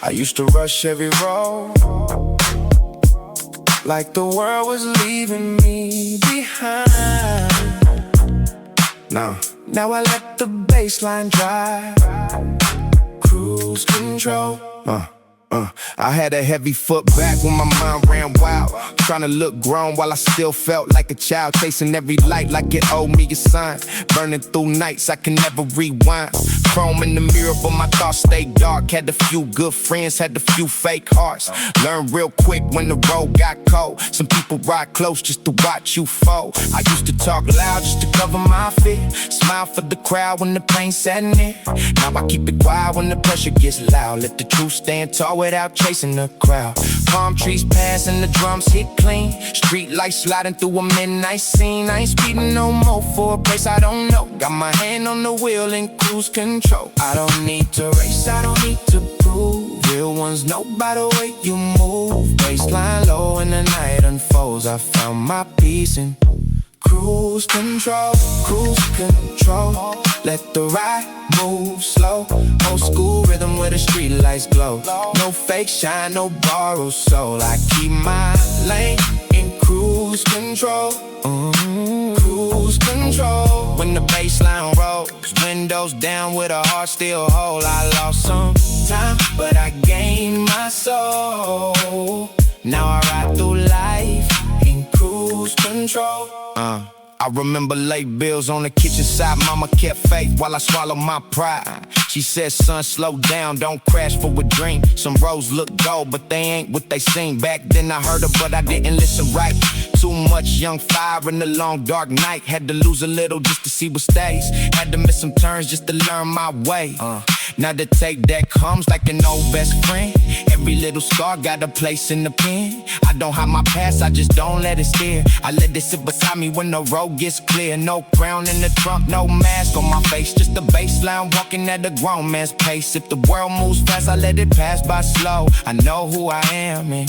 I used to rush every road like the world was leaving me behind. Now I let the bassline drive, cruise control. I had a heavy foot back when my mind ran wild, trying to look grown while I still felt like a child, chasing every light like it owed me a sign, burning through nights I can never rewind. Chrome in the mirror but my thoughts stayed dark, had a few good friends, had a few fake hearts. Learned real quick when the road got cold, some people ride close just to watch you fall. I used to talk loud just to cover my fear, smile for the crowd when the pain sat near. Now I keep it quiet when the pressure gets loud, let the truth stand tall without chasing the crowd. Palm trees pass and the drums hit clean, street lights sliding through a midnight scene. I ain't speeding no more for a place I don't know, got my hand on the wheel and cruise control. I don't need to race, I don't need to prove, real ones know by the way you move. Baseline low and the night unfolds, I found my peace in cruise control. Cruise control, let the ride move slow, old school rhythm where the street lights glow. No fake shine, no borrowed soul, I keep my lane in cruise control. Cruise control, when the bassline rolls, windows down with a heart still whole. I lost some time, but I gained my soul. Now I ride through life in cruise control. I remember late bills on the kitchen side. Mama kept faith while I swallowed my pride. She said, son, slow down, don't crash for a dream. Some roads look gold, but they ain't what they seem. Back then I heard her, but I didn't listen right. Too much young fire in the long dark night. Had to lose a little just to see what stays. Had to miss some turns just to learn my way. Now the tape deck hums like an old best friend. Every little scar got a place in the pen. I don't hide my past, I just don't let it steer. I let it sit beside me when the road gets clear. No crown in the trunk, no mask on my face, just the baseline walking at a grown man's pace. If the world moves fast, I let it pass by slow. I know who I am in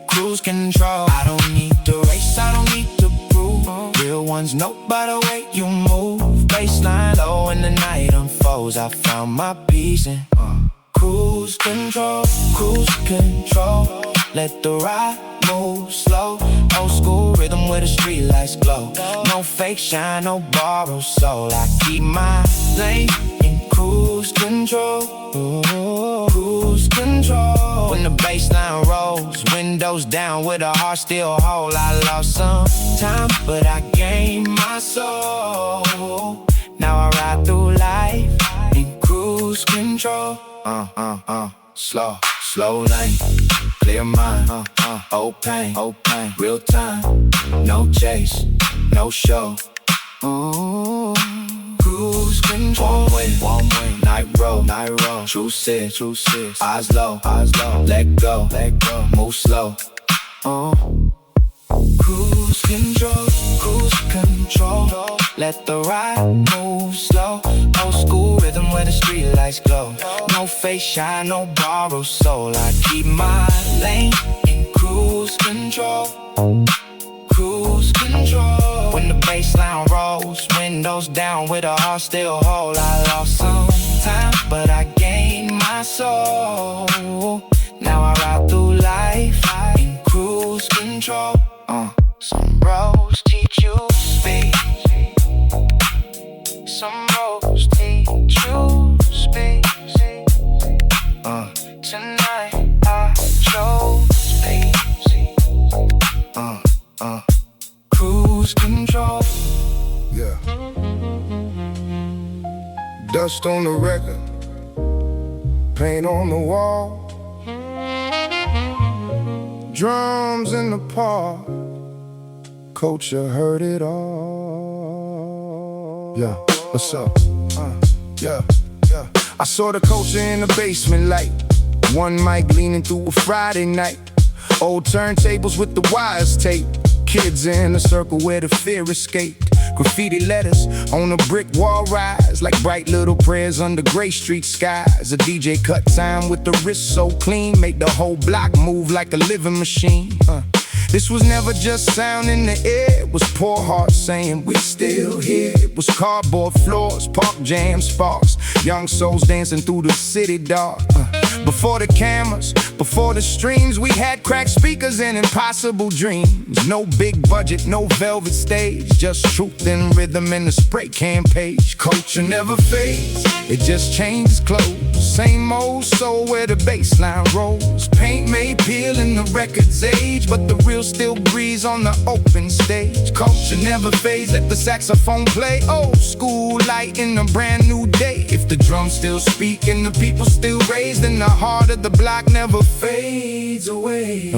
cruise control. I don't need to race, I don't need to prove, real ones know by the way you move. Baseline low and the night unfolds, I found my peace in cruise control. Cruise control, let the ride move slow, old school rhythm where the street lights glow. No fake shine, no borrowed soul, I keep my lane in cruise control. Cruise control, when the bassline rolls, windows down with a heart still whole. I lost some time, but I gained my soul. Now I ride through life in cruise control. Slow lane, clear mind, old pain, real time, no chase, no show. Cruise control, one way, night road, true sis, eyes low, let go, move slow. Cruise control, let the ride move slow, old school rhythm where the street lights glow. No face shine, no borrowed soul, I keep my lane in cruise control. Cruise control, when the bassline rolls, windows down with a heart still whole. I lost some time, but I gained my soul. Now I ride through life in cruise control. Some roads teach you speed, some roads teach you speed. Tonight I chose speed. Cruise control. Yeah. Dust on the record, paint on the wall, drums in the park, culture heard it all. Yeah, what's up? Yeah. I saw the culture in the basement light, one mic leaning through a Friday night, old turntables with the wires taped, kids in a circle where the fear escaped. Graffiti letters on a brick wall rise like bright little prayers under gray street skies. A DJ cut time with the wrist so clean, make the whole block move like a living machine. This was never just sound in the air, it was poor hearts saying we still here. It was cardboard floors, park jam sparks, young souls dancing through the city dark. Before the cameras, before the streams, we had cracked speakers and impossible dreams. No big budget, no velvet stage, just truth and rhythm in the spray can page. Culture never fades, it just changes clothes. Same old soul where the bass line rolls. Paint may peel in the record's age, but the real still breathes on the open stage. Culture never fades, let the saxophone play. Old school light in a brand new day. If the drums still speak and the people still raise, then the heart of the block never fades away.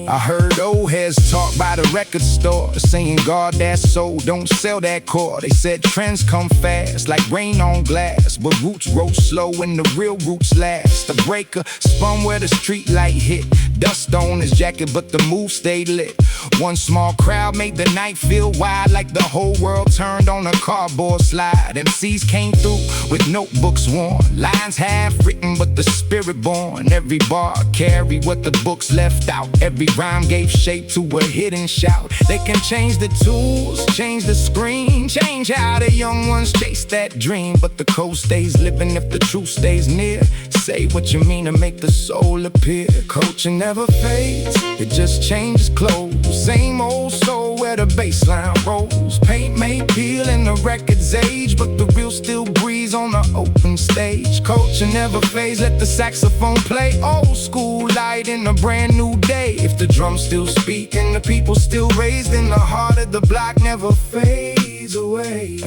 I heard old heads talk by the record store, saying guard that soul, don't sell that core. They said trends come fast like rain on glass, but roots grow slow when the real roots last. The breaker spun where the street light hit, dust on his jacket but the move stayed lit. One small crowd made the night feel wide, like the whole world turned on a cardboard slide. MCs came through with notebooks worn, lines half written but the spirit born. Every bar carried what the books left out, every rhyme gave shape to a hidden shout. They can change the tools, change the screen, change how the young ones chase that dream, but the code stays living if the truth stays near. Say what you mean to make the soul appear. Culture never fades, it just changes clothes. Same old soul where the bass line rolls. Paint may peel in the record's age, but the real still breathes on the open stage. Culture never fades, let the saxophone play. Old school light in a brand new day. If the drums still speak and the people still raise, then the heart of the block never fades away.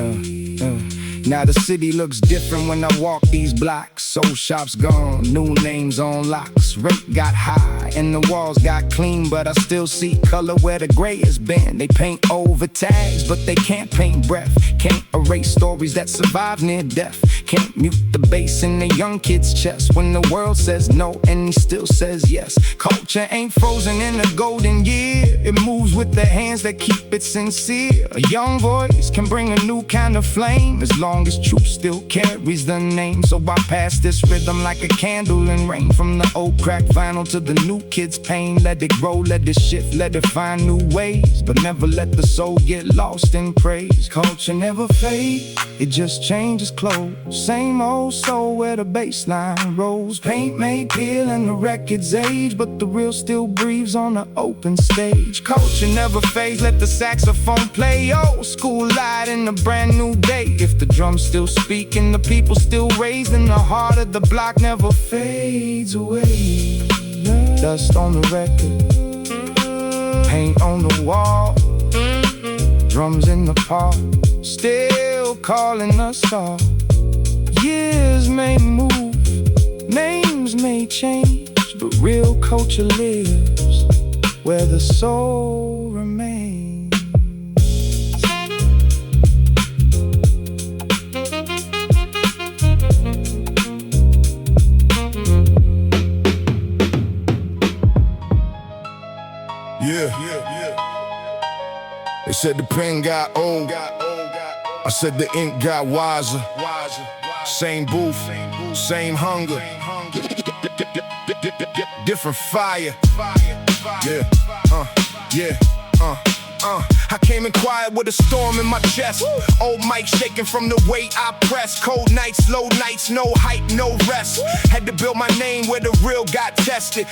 Now the city looks different when I walk these blocks. Soul shops gone, new names on locks. Rate got high and the walls got clean, but I still see color where the gray has been. They paint over tags, but they can't paint breath. Can't erase stories that survive near death. Can't mute the bass in the young kid's chest when the world says no and he still says yes. Culture ain't frozen in a golden year, it moves with the hands that keep it sincere. A young voice can bring a new kind of flame, as long as truth still carries the name. So I pass this rhythm like a candle in rain, from the old cracked vinyl to the new kid's pain. Let it grow, let it shift, let it find new ways, but never let the soul get lost in praise. Culture never fades, it just changes clothes. Same old soul where the bass line rolls. Paint may peel in the record's age, but the real still breathes on the open stage. Culture never fades, let the saxophone play. Old school light in a brand new day. If the drums still speak and the people still raise, then the heart of the block never fades away. Dust on the record, paint on the wall, drums in the park, still calling us all. Years may move, names may change, but real culture lives where the soul remains. They said the pen got old, I said the ink got wiser. Same booth, same hunger, different fire. I came in quiet with a storm in my chest. Old mic shaking from the weight I press. Cold nights, low nights, no hype, no rest. Had to build my name where the real got tested.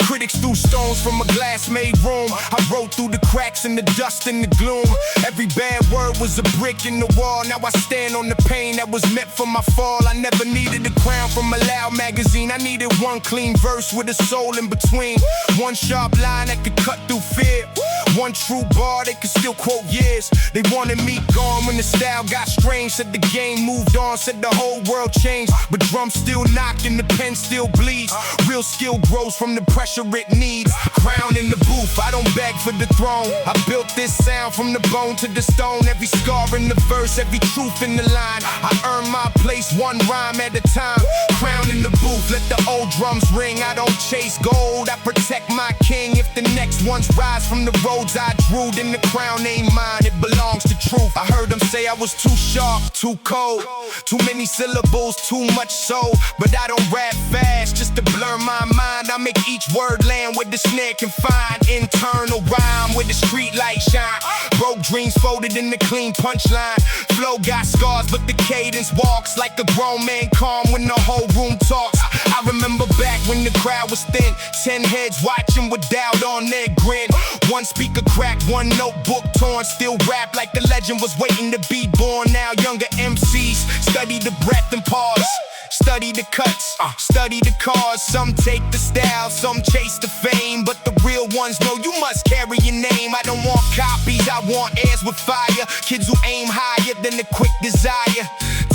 Critics threw stones from a glass-made room. I rode through the cracks and the dust and the gloom. Every bad word was a brick in the wall. Now I stand on the pain that was meant for my fall. I never needed a crown from a loud magazine. I needed one clean verse with a soul in between. One sharp line that could cut through fear. One true bar they could still quote years. They wanted me gone when the style got strange. Said the game moved on, said the whole world changed. But drums still knock and the pen still bleeds. Real skill grows from the pressure it needs. Crown in the booth, I don't beg for the throne. I built this sound from the bone to the stone. Every scar in the verse, every truth in the line. I earn my place one rhyme at a time. Crown in the booth, let the old drums ring. I don't chase gold, I protect my king. If the next ones rise from the roads I drew, ruled and the crown ain't mine, it belongs to truth. I heard them say I was too sharp, too cold, too many syllables, too much soul. But I don't rap fast just to blur my mind. I make each word land where the snare can find internal rhyme where the street light shine. Broke dreams folded in the clean punchline. Flow got scars but the cadence walks like a grown man calm when the whole room talks. I remember back when the crowd was thin, 10 heads watching with doubt on their grin. One speaker cracked, one notebook torn. Still rap like the legend was waiting to be born. Now younger MCs study the breath and pause. Study the cuts, study the cars. Some take the style, some chase the fame. But the real ones know you must carry your name. I don't want copies, I want heirs with fire. Kids who aim higher than the quick desire.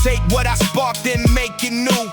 Take what I sparked and make it new.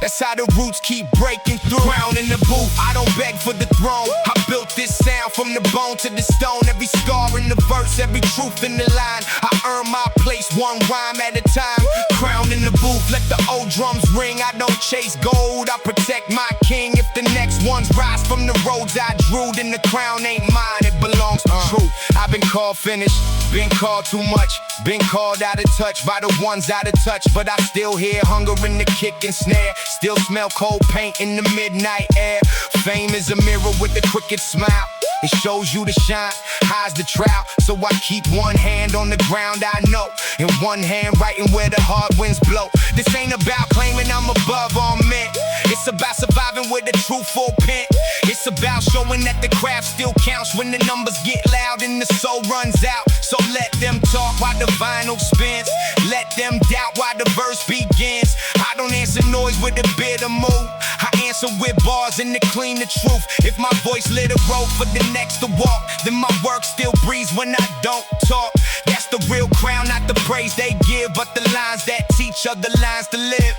That's how the roots keep breaking through. Crown in the booth, I don't beg for the throne. I built this sound from the bone to the stone. Every scar in the verse, every truth in the line. I earn my place one rhyme at a time. Crown in the booth, let the old drums ring. I don't chase gold, I protect my king. If the next ones rise from the roads I drew, then the crown ain't mine, it belongs to truth. I've been called finished, been called too much, been called out of touch by the ones out of touch. But I still hear hunger in the kick and snare. Still smell cold paint in the midnight air. Fame is a mirror with a crooked smile. It shows you the shine, hides the trout. So I keep one hand on the ground I know, and one hand writing where the hard winds blow. This ain't about claiming I'm above all men. It's about surviving with a truthful pen. It's about showing that the craft still counts when the numbers get loud and the soul runs out. So let them talk while the vinyl spins. Let them doubt while the verse begins. I don't answer noise with a bitter mood. I answer with bars and to clean the truth. If my voice lit a road for the next to walk, then my work still breathes when I don't talk. That's the real crown, not the praise they give, but the lines that teach other lines to live.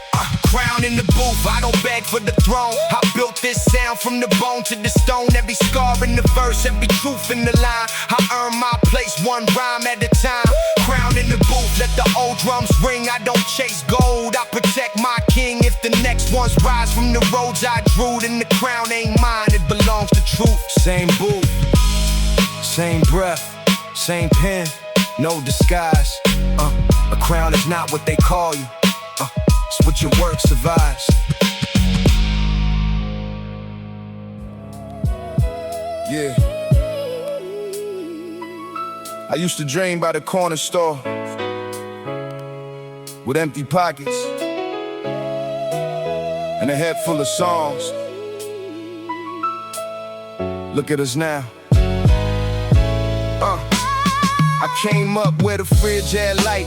Crown in the booth, I don't beg for the throne. I built this sound from the bone to the stone. Every scar in the verse, every truth in the line. I earn my place one rhyme at a time. Crown in the booth, let the old drums ring. I don't chase gold, I protect my king. If the next ones rise from the roads I drew, then the crown ain't mine, it belongs to truth. Same booth, same breath, same pen, no disguise. A crown is not what they call you, it's what your work survives. Yeah, I used to dream by the corner store with empty pockets and a head full of songs. Look at us now. I came up where the fridge had light,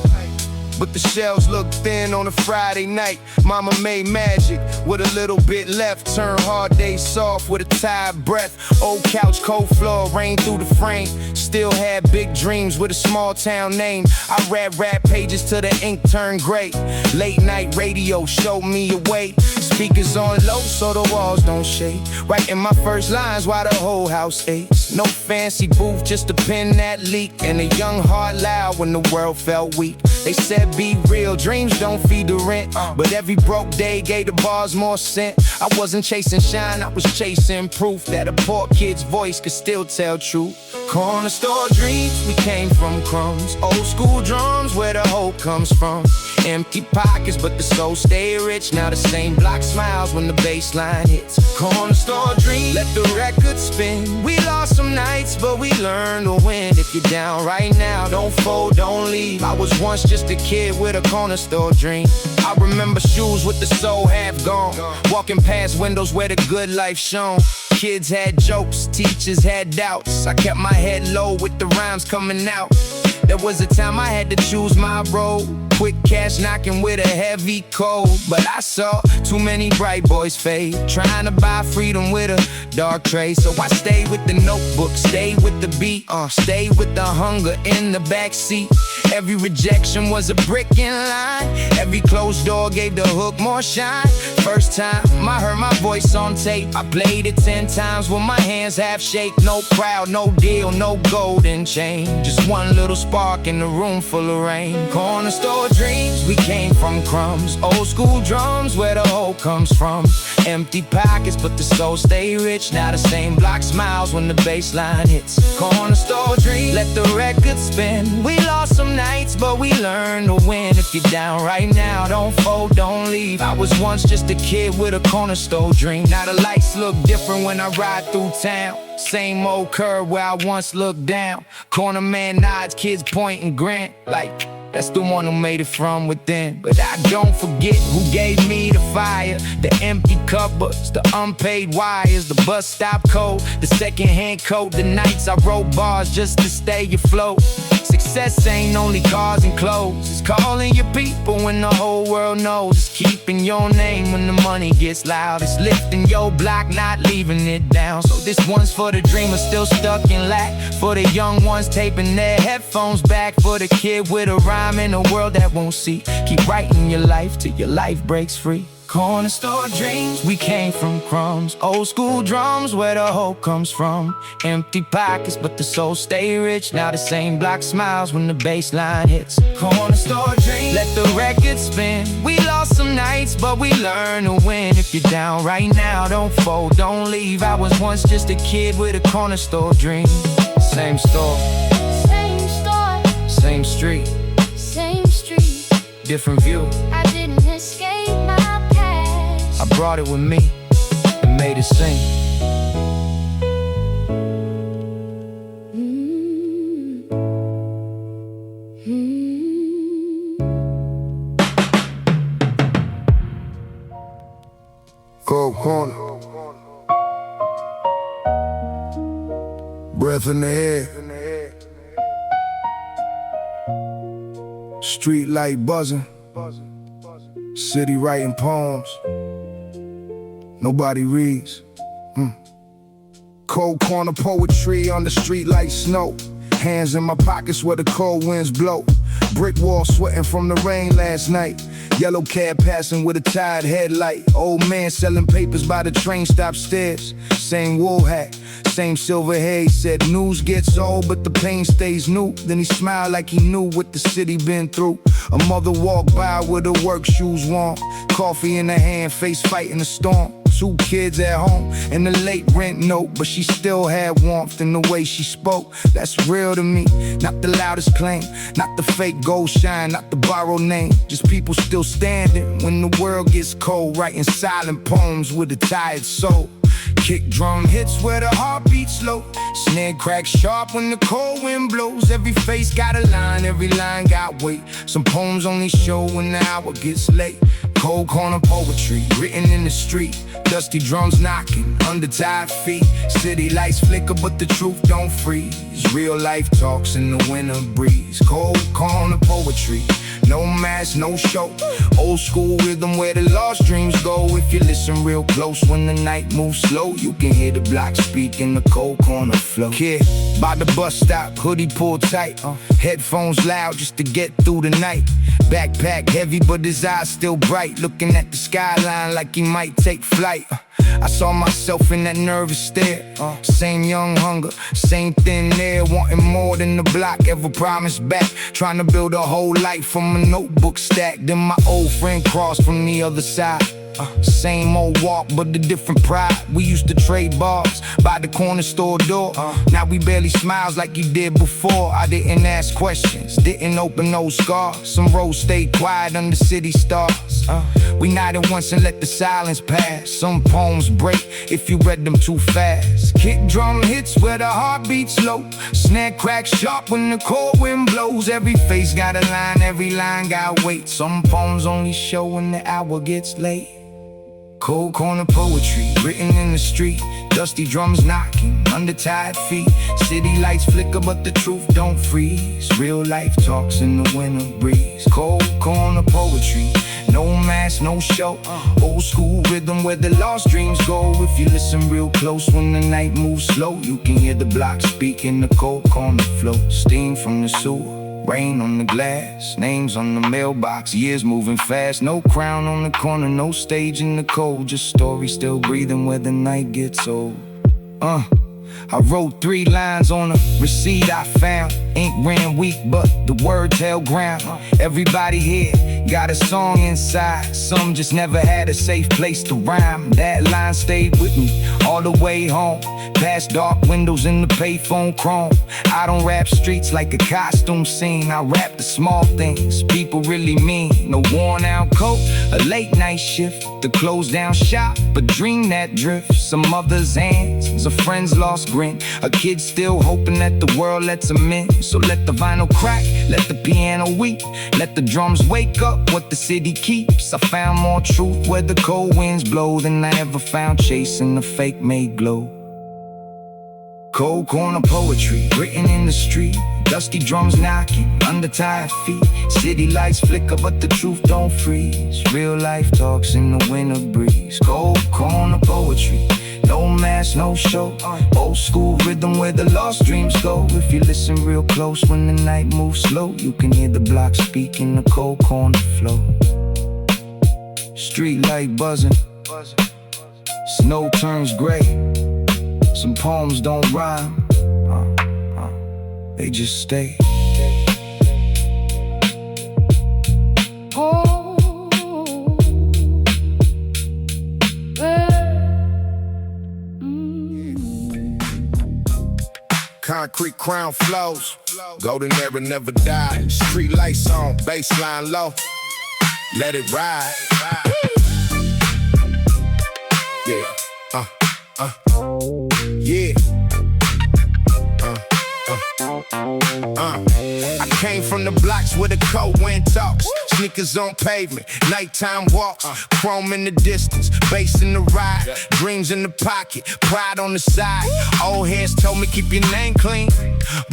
but the shelves looked thin on a Friday night. Mama made magic with a little bit left. Turned hard days soft with a tired breath. Old couch, cold floor, rain through the frame. Still had big dreams with a small town name. I read rap pages till the ink turned gray. Late night radio showed me a way. Speakers on low so the walls don't shake. Writing my first lines while the whole house aches. No fancy booth, just a pen that leaked, and a young heart loud when the world felt weak. They said be real, dreams don't feed the rent, but every broke day gave the bars more scent. I wasn't chasing shine, I was chasing proof that a poor kid's voice could still tell truth. Corner store dreams, we came from crumbs. Old school drums, where the hope comes from. Empty pockets, but the soul stay rich. Now the same block smiles when the bass line hits. Corner store dreams, let the record spin. We lost some nights, but we learned to win. If you're down right now, don't fold, don't leave. I was once just a kid with a corner store dream. I remember shoes with the sole half gone, walking past windows where the good life shone. Kids had jokes, teachers had doubts. I kept my head low with the rhymes coming out. There was a time I had to choose my road. Quick cash knocking with a heavy cold. But I saw too many bright boys fade, trying to buy freedom with a dark trade. So I stayed with the notebook, stayed with the beat, stayed with the hunger in the backseat. Every rejection was a brick in line. Every closed door gave the hook more shine. First time I heard my voice on tape, I played it 10 times with my hands half shake. No crowd, no deal, no golden chain, just one little spark in a room full of rain. Corner store dreams, we came from crumbs. Old school drums, where the hope comes from. Empty pockets, but the soul stay rich. Now the same block smiles when the bass line hits. Corner store dreams, let the record spin. We lost some nights, but we learned to win. If you're down right now, don't fold, don't leave. I was once just a kid with a corner store dream. Now the lights look different when I ride through town. Same old curb where I once looked down. Corner man nods, kids point and grin, like that's the one who made it from within. But I don't forget who gave me the fire. The empty cupboards, the unpaid wires, the bus stop code, the secondhand coat. The nights I wrote bars just to stay afloat. Success ain't only cars and clothes, it's calling your people when the whole world knows. It's keeping your name when the money gets loud. It's lifting your block, not leaving it down. So this one's for the dreamers still stuck in lack, for the young ones taping their headphones back, for the kid with a rhyme in a world that won't see. Keep writing your life till your life breaks free. Corner store dreams, we came from crumbs. Old school drums, where the hope comes from. Empty pockets, but the soul stay rich. Now the same block smiles when the bass line hits. Corner store dreams, let the record spin. We lost some nights, but we learned to win. If you're down right now, don't fold, don't leave. I was once just a kid with a corner store dream. Same store, same street, different view. I didn't escape my past. I brought it with me and made it sing. Cold corner, breath in the air, street light buzzing, city writing poems, nobody reads. Cold corner poetry on the street like snow. Hands in my pockets where the cold winds blow. Brick wall sweating from the rain last night. Yellow cab passing with a tired headlight. Old man selling papers by the train stop stairs. Same wool hat, same silver hair. He said news gets old but the pain stays new. Then he smiled like he knew what the city been through. A mother walked by with her work shoes warm, coffee in her hand, face fighting the storm. 2 kids at home and a late rent note, but she still had warmth in the way she spoke. That's real to me, not the loudest claim, not the fake gold shine, not the borrowed name. Just people still standing when the world gets cold, writing silent poems with a tired soul. Kick drum hits where the heart beats low. Snare cracks sharp when the cold wind blows. Every face got a line, every line got weight. Some poems only show when the hour gets late. Cold corner poetry, written in the street. Dusty drums knocking, under tired feet. City lights flicker but the truth don't freeze. Real life talks in the winter breeze. Cold corner poetry, no mask, no show. Old school rhythm where the lost dreams go. If you listen real close when the night moves slow, you can hear the block speak in the cold corner flow. Kid by the bus stop, hoodie pulled tight, headphones loud just to get through the night. Backpack heavy but his eyes still bright, looking at the skyline like he might take flight. I saw myself in that nervous stare. Same young hunger, same thin air, wanting more than the block ever promised back. Trying to build a whole life from a notebook stack. Then my old friend crossed from the other side. Same old walk, but a different pride. We used to trade bars by the corner store door. Now we barely smiles like you did before. I didn't ask questions, didn't open no scars. Some roads stayed quiet under city stars. We nodded once and let the silence pass. Some poems break if you read them too fast. Kick drum hits where the heart beats low. Snare cracks sharp when the cold wind blows. Every face got a line, every line got weight. Some poems only show when the hour gets late. Cold corner poetry, written in the street. Dusty drums knocking, under tired feet. City lights flicker but the truth don't freeze. Real life talks in the winter breeze. Cold corner poetry, no mask, no show. Old school rhythm where the lost dreams go. If you listen real close when the night moves slow, you can hear the block speak in the cold corner flow. Steam from the sewer, Rain on the glass, names on the mailbox, years moving fast. No crown on the corner, no stage in the cold, just story still breathing where the night gets old. I wrote 3 lines on a receipt I found. Ink ran weak, but the words held ground. Everybody here got a song inside. Some just never had a safe place to rhyme. That line stayed with me all the way home. Past dark windows in the payphone chrome. I don't rap streets like a costume scene. I rap the small things people really mean. No worn out coat, a late night shift, the closed down shop, a dream that drifts. Some mother's hands, a friend's lost grin, a kid still hoping that the world lets him in. So let the vinyl crack, let the piano weep, let the drums wake up what the city keeps. I found more truth where the cold winds blow than I ever found chasing the fake made glow. Cold corner poetry written in the street, dusty drums knocking under tired feet. City lights flicker but the truth don't freeze. Real life talks in the winter breeze. Cold corner poetry, no mask, no show. Old school rhythm where the lost dreams go. If you listen real close when the night moves slow, you can hear the block speak in the cold corner flow. Street light buzzing, snow turns gray. Some poems don't rhyme, they just stay. Concrete crown flows, golden era never die. Street lights on, bassline low, let it ride. Yeah, yeah. I came from the blocks where the cold wind talks. Sneakers on pavement, nighttime walks, chrome in the distance, bass in the ride, dreams in the pocket, pride on the side. Old heads told me keep your name clean,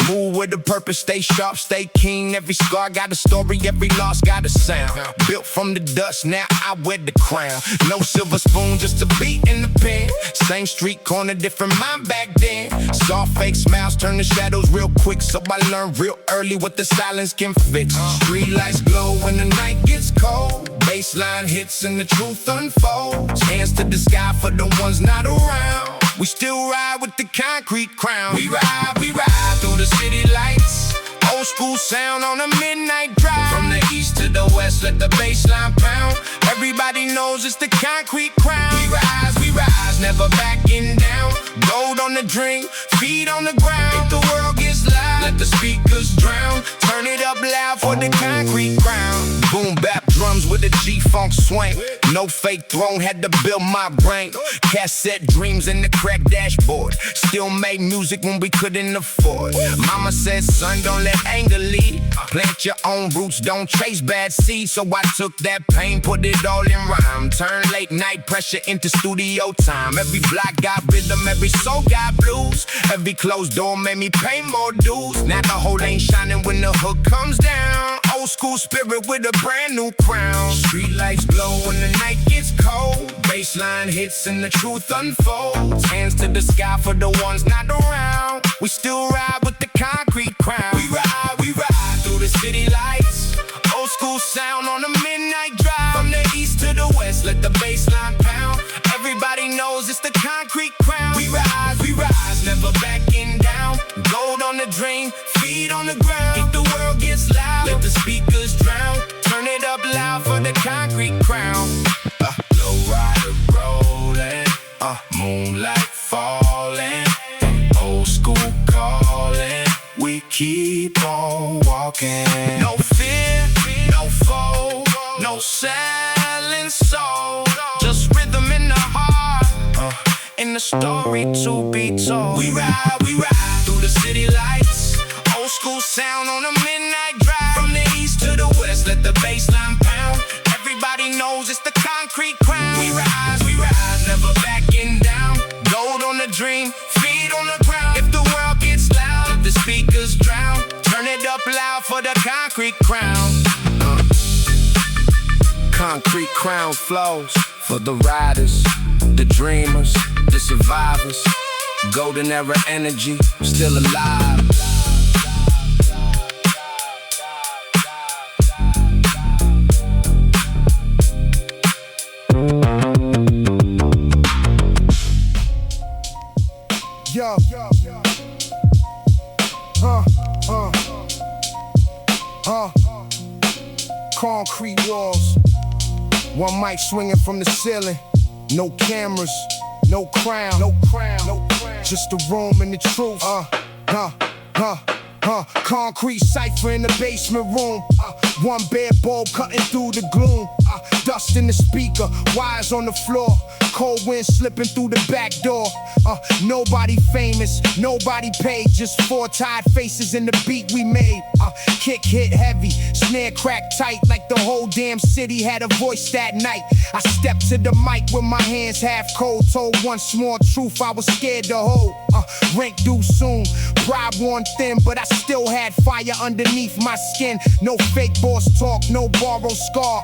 move with a purpose, stay sharp, stay keen. Every scar got a story, every loss got a sound. Built from the dust, now I wear the crown. No silver spoon, just a beat in the pen. Same street corner, different mind back then. Saw fake smiles turn to shadows real quick, so I learned real early what the silence can fix. Street lights glow when the night gets cold, baseline hits and the truth unfolds. Hands to the sky for the ones not around. We still ride with the concrete crown. We ride through the city lights. Old school sound on a midnight drive. From the east to the west, let the bassline pound. Everybody knows it's the concrete crown. We rise, never backing down. Gold on the drink, feet on the ground. If the world gets loud, let the speakers drown. Turn it up loud for the concrete crown. Boom bap drums with a G-funk swing. No fake throne, had to build my brain. Cassette dreams in the crack dashboard. Still made music when we couldn't afford. Mama said, son, don't let anger lead. Plant your own roots, don't chase bad seeds. So I took that pain, put it all in rhyme. Turn late night pressure into studio time. Every block got rhythm, every soul got blues. Every closed door made me pay more dues. Now the whole ain't shining when the hook comes down. Old school spirit with a brand new crown. Street lights glow when the night gets cold. Baseline hits and the truth unfolds. Hands to the sky for the ones not around. We still ride with the concrete crown. We ride through the city lights. Old school sound on a midnight drive. From the east to the west, let the bassline pound. Everybody knows it's the concrete crown. We rise, never backing down. Gold on the dream, feet on the ground. If the world gets loud, let the speakers drown. Turn it up loud for the concrete crown. Lowrider rolling, moonlight falling, old school calling. We keep on walking. No fear, no foe, no selling soul. Just rhythm in the heart, and the story to be told. We ride through the city lights. Old school sound on a midnight drive. From the east to the west, let the bassline pound. Everybody knows it's the concrete crown. We rise, never backing down. Gold on the dream, feet on the ground. If the world gets loud, let the speakers drown. Turn it up loud for the concrete crown. Concrete crown flows for the riders, the dreamers, the survivors. Golden era energy, still alive. One mic swinging from the ceiling. No cameras, no crown, just the room and the truth. Concrete cipher in the basement room. One bed bulb cutting through the gloom. Dust in the speaker, wires on the floor. Cold wind slipping through the back door. Nobody famous, nobody paid. Just four tired faces in the beat we made. Kick hit heavy, snare cracked tight, like the whole damn city had a voice that night. I stepped to the mic with my hands half cold. Told one small truth I was scared to hold. Rent due soon, pride worn thin, but I still had fire underneath my skin. No fake boss talk, no borrowed scar.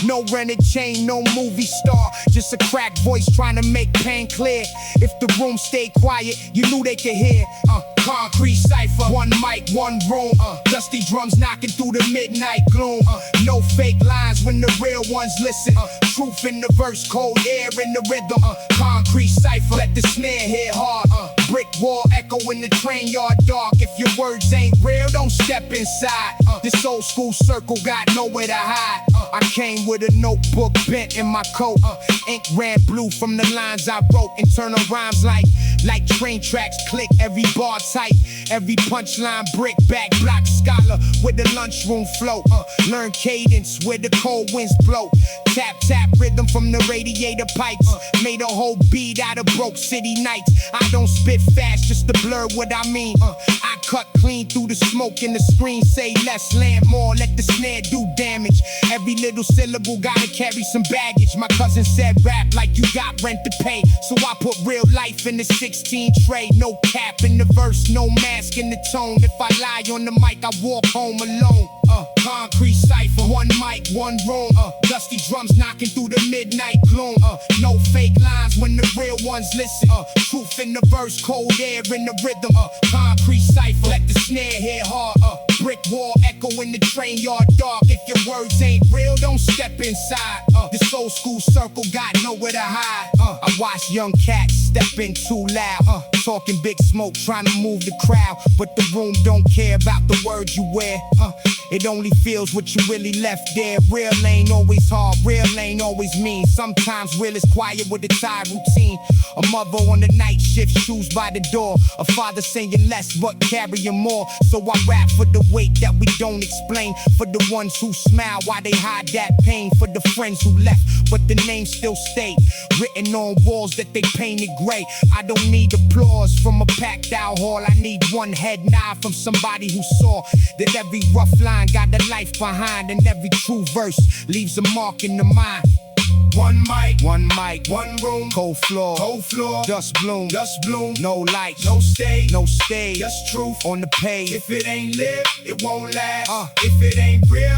No rented chain, no movie star. Just a cracked voice trying to make pain clear. If the room stayed quiet, you knew they could hear. Concrete cipher, one mic, one room. Dusty drums knocking through the midnight gloom. No fake lines when the real ones listen. Truth in the verse, cold air in the rhythm. Concrete cipher, let the snare hit hard. Brick wall echo in the train yard dark. If your words ain't real, don't step inside. This old school circle got nowhere to hide. I came with a notebook bent in my coat. Ink ran blue from the lines I wrote. Internal rhymes like train tracks click. Every bar tight, every punchline brick back. Block scholar with the lunchroom flow. Learn cadence where the cold winds blow. Tap tap rhythm from the radiator pipes. Made a whole beat out of broke city nights. I don't spit fast just to blur what I mean. I cut clean through the smoke in the screen. Say less, land more, let the snare do damage. Every little syllable gotta carry some baggage. My cousin said rap like you got rent to pay. So I put real life in the 16 tray. No cap in the verse, no mask in the tone. If I lie on the mic, I walk home alone. Concrete cipher, one mic, one room. Dusty drums knocking through the midnight gloom. No fake lines when the real ones listen. Truth in the verse, cold air in the rhythm. Concrete cipher, let the snare hit hard. Brick wall echo in the train yard dark. If your words ain't real, don't step inside. This old school circle got nowhere to hide. I watch young cats stepping too loud. Talking big smoke, trying to move the crowd. But the room don't care about the words you wear. It only feels what you really left there. Real ain't always hard, real ain't always mean. Sometimes real is quiet with a tired routine. A mother on the night shift, shoes by the door. A father saying less but carrying more. So I rap for the weight that we don't explain. For the ones who smile while they hide that pain. For the friends who left but the name still stayed. Written on walls that they painted gray. I don't need applause from a packed out hall. I need one head nod from somebody who saw that every rough line got a life behind. And every true verse leaves a mark in the mind. One mic, one room, cold floor, dust bloom, no lights, no stage, just truth on the page. If it ain't lit, it won't last. If it ain't real,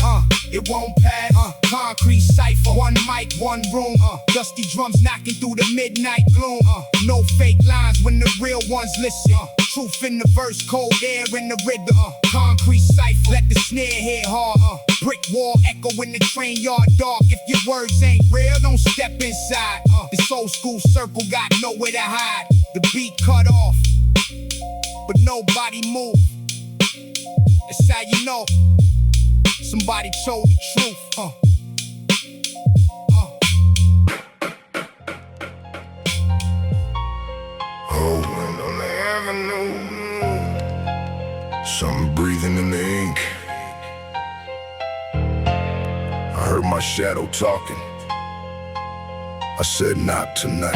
it won't pass. Concrete cipher, one mic, one room, dusty drums knocking through the midnight gloom. No fake lines when the real ones listen. Truth in the verse, cold air in the rhythm. Concrete cipher, let the snare hit hard. Brick wall echo in the train yard dark. If your words ain't real, don't step inside. This old school circle got nowhere to hide. The beat cut off, but nobody moved. That's how you know somebody told the truth. Oh, and on the avenue, something breathing in the ink. I heard my shadow talking. I said not tonight.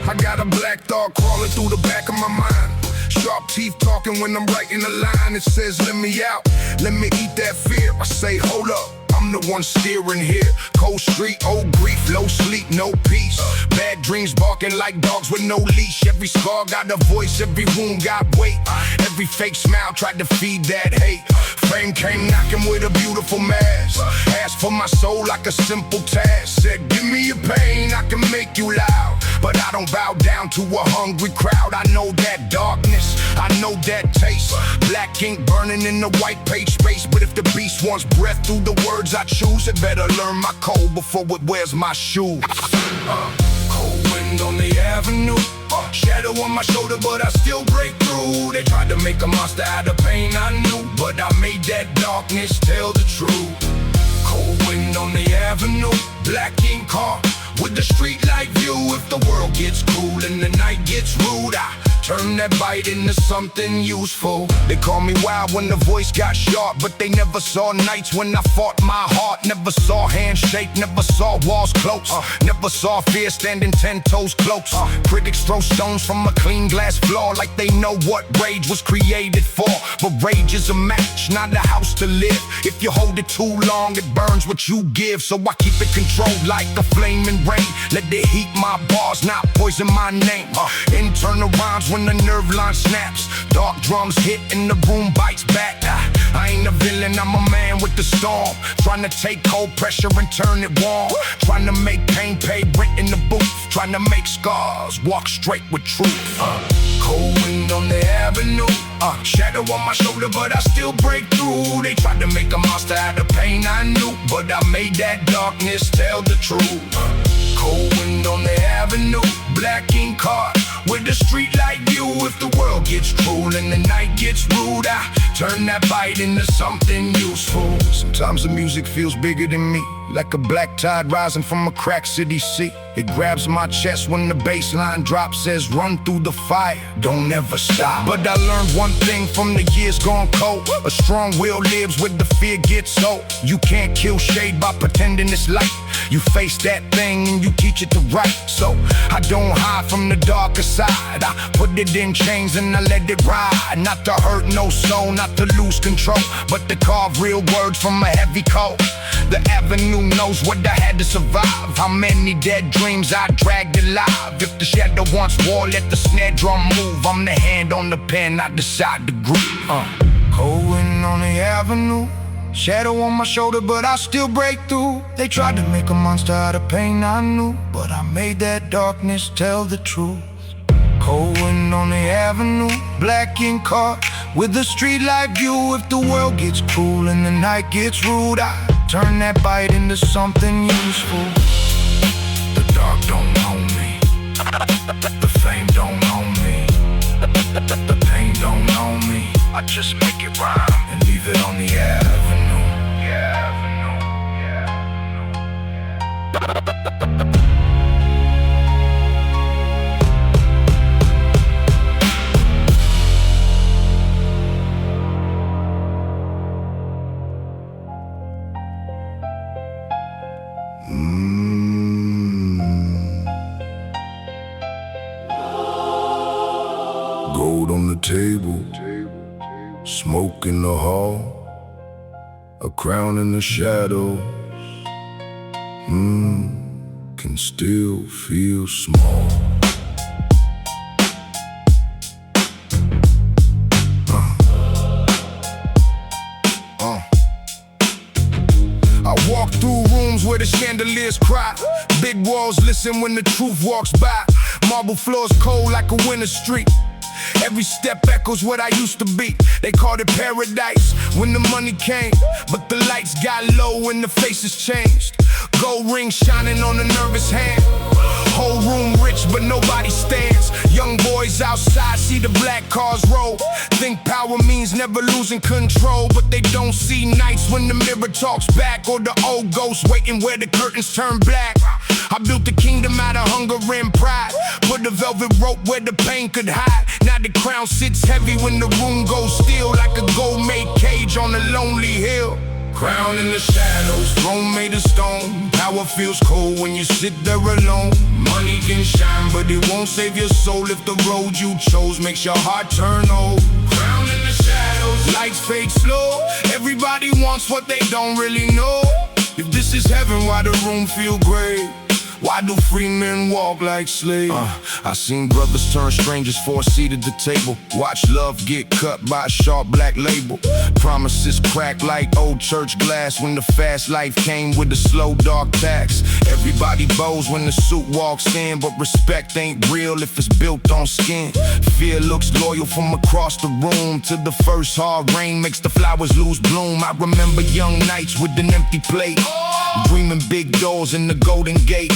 I got a black thought crawling through the back of my mind. Sharp teeth talking when I'm writing a line. It says let me out, let me eat that fear. I say hold up, I'm the one steering here. Cold street, old grief, low sleep, no peace. Bad dreams barking like dogs with no leash. Every scar got a voice, every wound got weight. Every fake smile tried to feed that hate. Fame came knocking with a beautiful mask. Asked for my soul like a simple task. Said give me your pain, I can make you loud. But I don't bow down to a hungry crowd. I know that darkness, I know that taste. Black ink burning in the white page space. But if the beast wants breath through the words I choose, it better learn my code before it wears my shoes. Cold wind wind on the avenue. Shadow on my shoulder, but I still break through. They tried to make a monster out of pain, I knew, but I made that darkness tell the truth. Cold wind on the avenue, black ink car with the street light view. If the world gets cool and the night gets rude, I turn that bite into something useful. They call me wild when the voice got sharp, but they never saw nights when I fought my heart. Never saw hands shake, never saw walls close, never saw fear standing 10 toes close. Critics throw stones from a clean glass floor like they know what rage was created for. But rage is a match, not a house to live. If you hold it too long, it burns what you give. So I keep it controlled like a flaming rain. Let it heat my bars, not poison my name. Internal rhymes when the nerve line snaps. Dark drums hit and the room bites back. I ain't a villain, I'm a man with the storm. Trying to take cold pressure and turn it warm. Trying to make pain pay rent in the booth. Trying to make scars walk straight with truth. Cold wind on the avenue. Shadow on my shoulder, but I still break through. They tried to make a monster out of pain, I knew, but I made that darkness tell the truth. Cold wind on the avenue, black ink car with the street light view. If the world gets cruel and the night gets rude, I turn that bite into something useful. Sometimes the music feels bigger than me, like a black tide rising from a cracked city sea. It grabs my chest when the bass line drop, says run through the fire, don't ever stop. But I learned one thing from the years gone cold: a strong will lives where the fear gets old. You can't kill shade by pretending it's light. You face that thing and you teach it to write. So I don't hide from the darker side. I put it in chains and I let it ride. Not to hurt no soul, not to lose control, but to carve real words from a heavy coat. The avenue knows what I had to survive. How many dead dreams I dragged alive. If the shadow wants war, let the snare drum move. I'm the hand on the pen, I decide to groove. Cold wind on the avenue, shadow on my shoulder, but I still break through. They tried to make a monster out of pain, I knew, but I made that darkness tell the truth. Cold wind on the avenue, black ink car with the street light view. If the world gets cool and the night gets rude, I turn that bite into something useful. The dark don't own me, the fame don't own me, the pain don't own me. I just make it rhyme and leave it on the avenue. Gold on the table, smoke in the hall, a crown in the shadows. Can still feel small. I walk through rooms where the chandeliers cry. Big walls listen when the truth walks by. Marble floors cold like a winter street. Every step echoes what I used to be. They called it paradise when the money came, but the lights got low and the faces changed. Gold rings shining on a nervous hand. Whole room rich, but nobody stands. Young boys outside see the black cars roll. Think power means never losing control, but they don't see nights when the mirror talks back, or the old ghost waiting where the curtains turn black. I built the kingdom out of hunger and pride. Put a velvet rope where the pain could hide. Now the crown sits heavy when the room goes still, like a gold-made cage on a lonely hill. Crown in the shadows, throne made of stone. Power feels cold when you sit there alone. Money can shine, but it won't save your soul if the road you chose makes your heart turn old. Crown in the shadows, lights fade slow. Everybody wants what they don't really know. If this is heaven, why the room feel gray? Why do free men walk like slaves? I seen brothers turn strangers for a seat at the table. Watch love get cut by a sharp black label. Promises crack like old church glass when the fast life came with a slow dark tax. Everybody bows when the suit walks in, but respect ain't real if it's built on skin. Fear looks loyal from across the room till the first hard rain makes the flowers lose bloom. I remember young nights with an empty plate, dreaming big doors in the Golden Gate.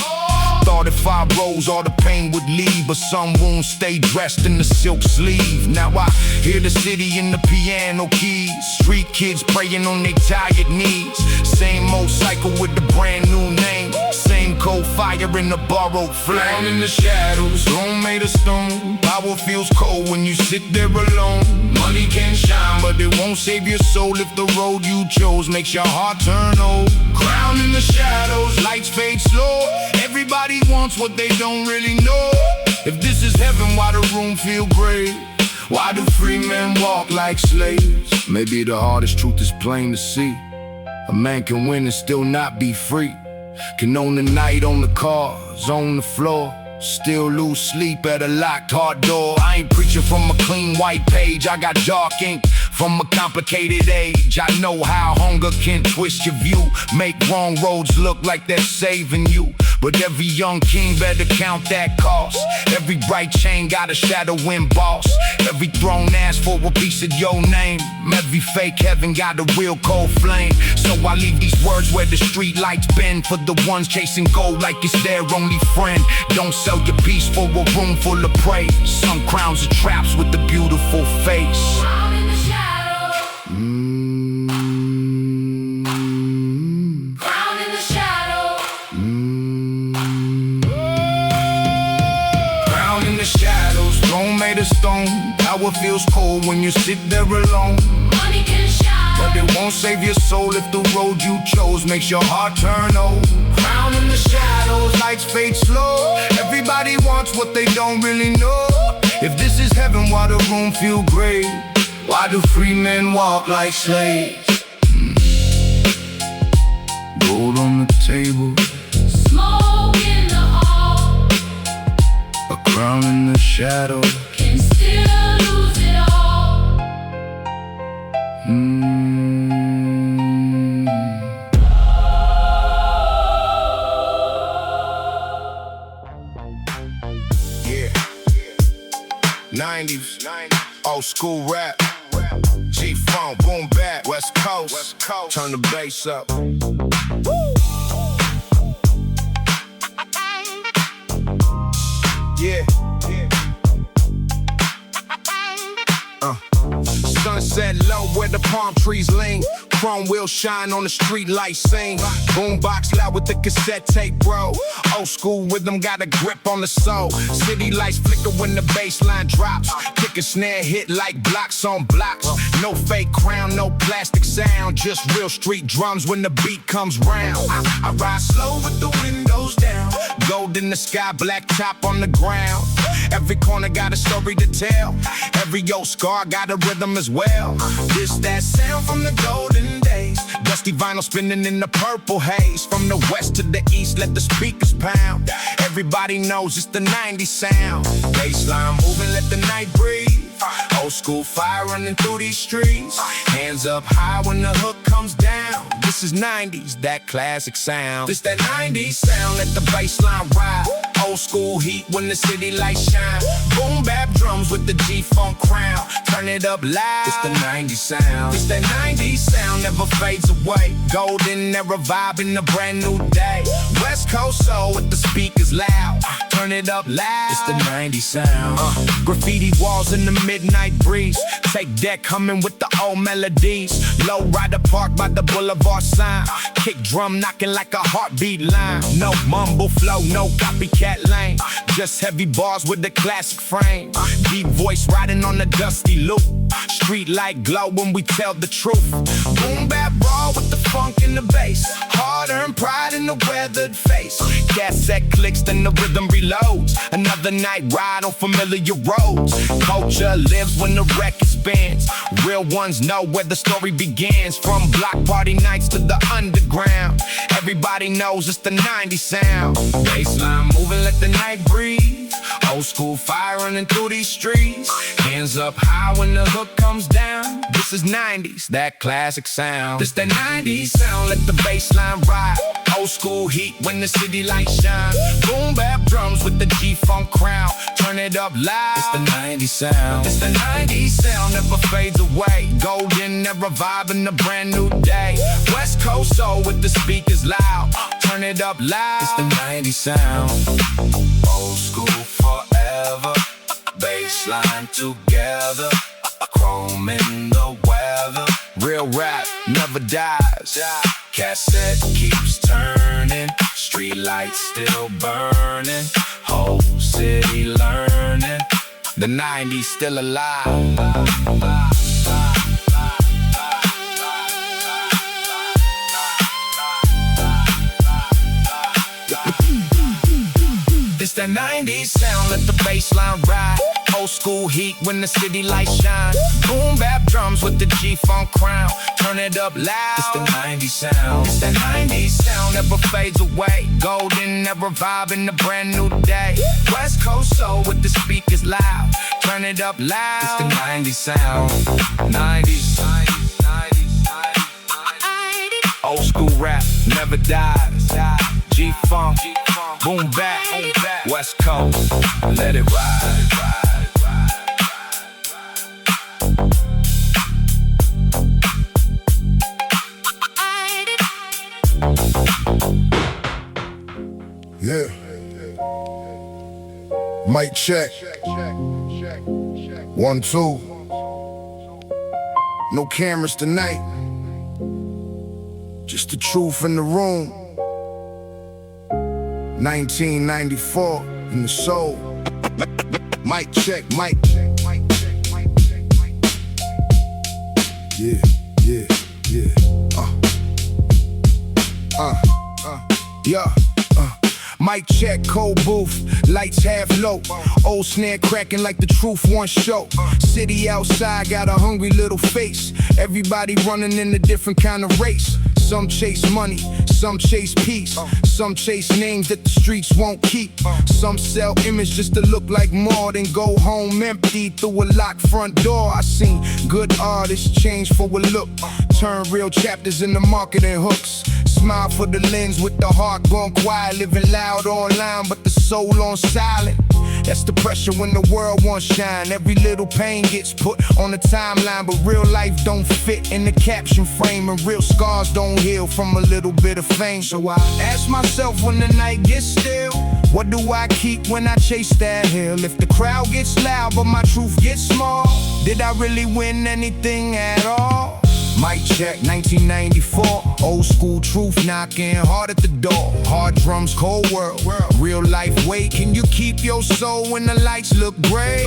Thought if I rose, all the pain would leave, but some wounds stay dressed in the silk sleeve. Now I hear the city in the piano keys, street kids praying on their tired knees. Same old cycle with the brand new name, same cold fire in the borrowed flame. Down in the shadows, throne made of stone. Power feels cold when you sit there alone. Money can shine, but it won't save your soul if the road you chose makes your heart turn old. Crown in the shadows, lights fade slow. Everybody wants what they don't really know. If this is heaven, why the room feel gray? Why do free men walk like slaves? Maybe the hardest truth is plain to see. A man can win and still not be free. Can own the night, own the cars, own the floor, still lose sleep at a locked heart door. I ain't preaching from a clean white page, I got dark ink from a complicated age. I know how hunger can twist your view, make wrong roads look like they're saving you. But every young king better count that cost. Every bright chain got a shadow boss. Every throne asks for a piece of your name. Every fake heaven got a real cold flame. So I leave these words where the street lights bend, for the ones chasing gold like it's their only friend. Don't sell your peace for a room full of praise. Some crowns are traps with a beautiful face. Crown in the shadow. Crown in the shadow. Crown in the shadows, throne made of stone. Power feels cold when you sit there alone. Money can shine, but it won't save your soul if the road you chose makes your heart turn old. Crown in the shadows, lights fade slow. Everybody wants what they don't really know. If this is heaven, why the room feel gray? Why do free men walk like slaves? Gold on the table, smoke in the hall, a crown in the shadow. can still lose it all. Yeah, 90s, old school rap, G-Funk, boom bap, West Coast, turn the bass up. Yeah, sunset low where the palm trees lean. Chrome wheels shine on the street light scene. Boombox loud with the cassette tape, bro. Old school rhythm got a grip on the soul. City lights flicker when the bass line drops. Kick and snare hit like blocks on blocks. No fake crown, no plastic sound, just real street drums when the beat comes round. I ride slow with the windows down. Gold in the sky, black top on the ground. Every corner got a story to tell. Every old scar got a rhythm as well. This that sound from the golden days. Dusty vinyl spinning in the purple haze. From the west to the east, let the speakers pound. Everybody knows it's the 90s sound. Bassline moving, let the night breathe. Old school fire running through these streets. Hands up high when the hook comes down. This is 90s, that classic sound. This that 90s sound, let the bassline ride. Old school heat when the city lights shine. Boom bap drums with the G-Funk crown. Turn it up loud. It's the 90s sound. It's that 90s sound, never fades away. Golden era vibe in a brand new day. West Coast soul with the speakers loud. Turn it up loud. It's the 90s sound. Graffiti walls in the midnight breeze. Take deck coming with the old melodies. Lowrider park by the boulevard sign. Kick drum knocking like a heartbeat line. No mumble flow, no copycat lane. Just heavy bars with the classic frame. Deep voice riding on the dusty loop. Street light glow when we tell the truth. Boom bap raw with the funk in the bass. Hard earned pride in the weathered face. Cassette clicks then the rhythm reloads. Another night ride on familiar roads. Culture lives when the record spins. Real ones know where the story begins. From block party nights to the underground. Everybody knows it's the 90s sound. Bassline moving, let the night breathe. Old school fire running through these streets. Hands up high when the hook comes down. This is 90s, that classic sound. This that 90s sound, let the bassline ride. Old school heat when the city lights shine. Boom bap drums with the G-Funk crown. Turn it up loud. It's the 90s sound. It's the 90s sound, never fades away. Golden era vibe in a brand new day. West Coast Coast soul with the speakers loud. Turn it up loud. It's the 90s sound. Old school forever. Bassline together. Chrome in the weather. Real rap never dies. Cassette keeps turning. Street lights still burning. Whole city learning. The 90s still alive. It's that 90s sound, let the bass line ride. Old school heat when the city lights shine. Boom bap drums with the G-funk crown. Turn it up loud. It's the 90s sound. It's that 90s sound, never fades away. Golden, never vibing a brand new day. West Coast soul with the speakers loud. Turn it up loud. It's the 90s sound. 90s, 90s, 90s, 90s. Old school rap never dies. G-funk, boom bap, West Coast, let it ride. Yeah. Mic check. 1, 2. No cameras tonight. Just the truth in the room. 1994 in the soul. Mic check, mic check, mic check, mic check, mic check. Yeah, yeah, yeah. Yeah. Mic check, cold booth, lights half low. Old snare cracking like the truth one show. City outside got a hungry little face. Everybody running in a different kind of race. Some chase money, some chase peace. Some chase names that the streets won't keep. Some sell image just to look like more, then go home empty through a locked front door. I seen good artists change for a look. Turn real chapters into marketing hooks. Smile for the lens with the heart gone quiet. Living loud online but the soul on silent. That's the pressure when the world wants shine. Every little pain gets put on the timeline, but real life don't fit in the caption frame, and real scars don't heal from a little bit of fame. So I ask myself when the night gets still, what do I keep when I chase that hill? If the crowd gets loud but my truth gets small, did I really win anything at all? Mic check, 1994. Old school truth knocking hard at the door. Hard drums, cold world. Real life wait. Can you keep your soul when the lights look gray?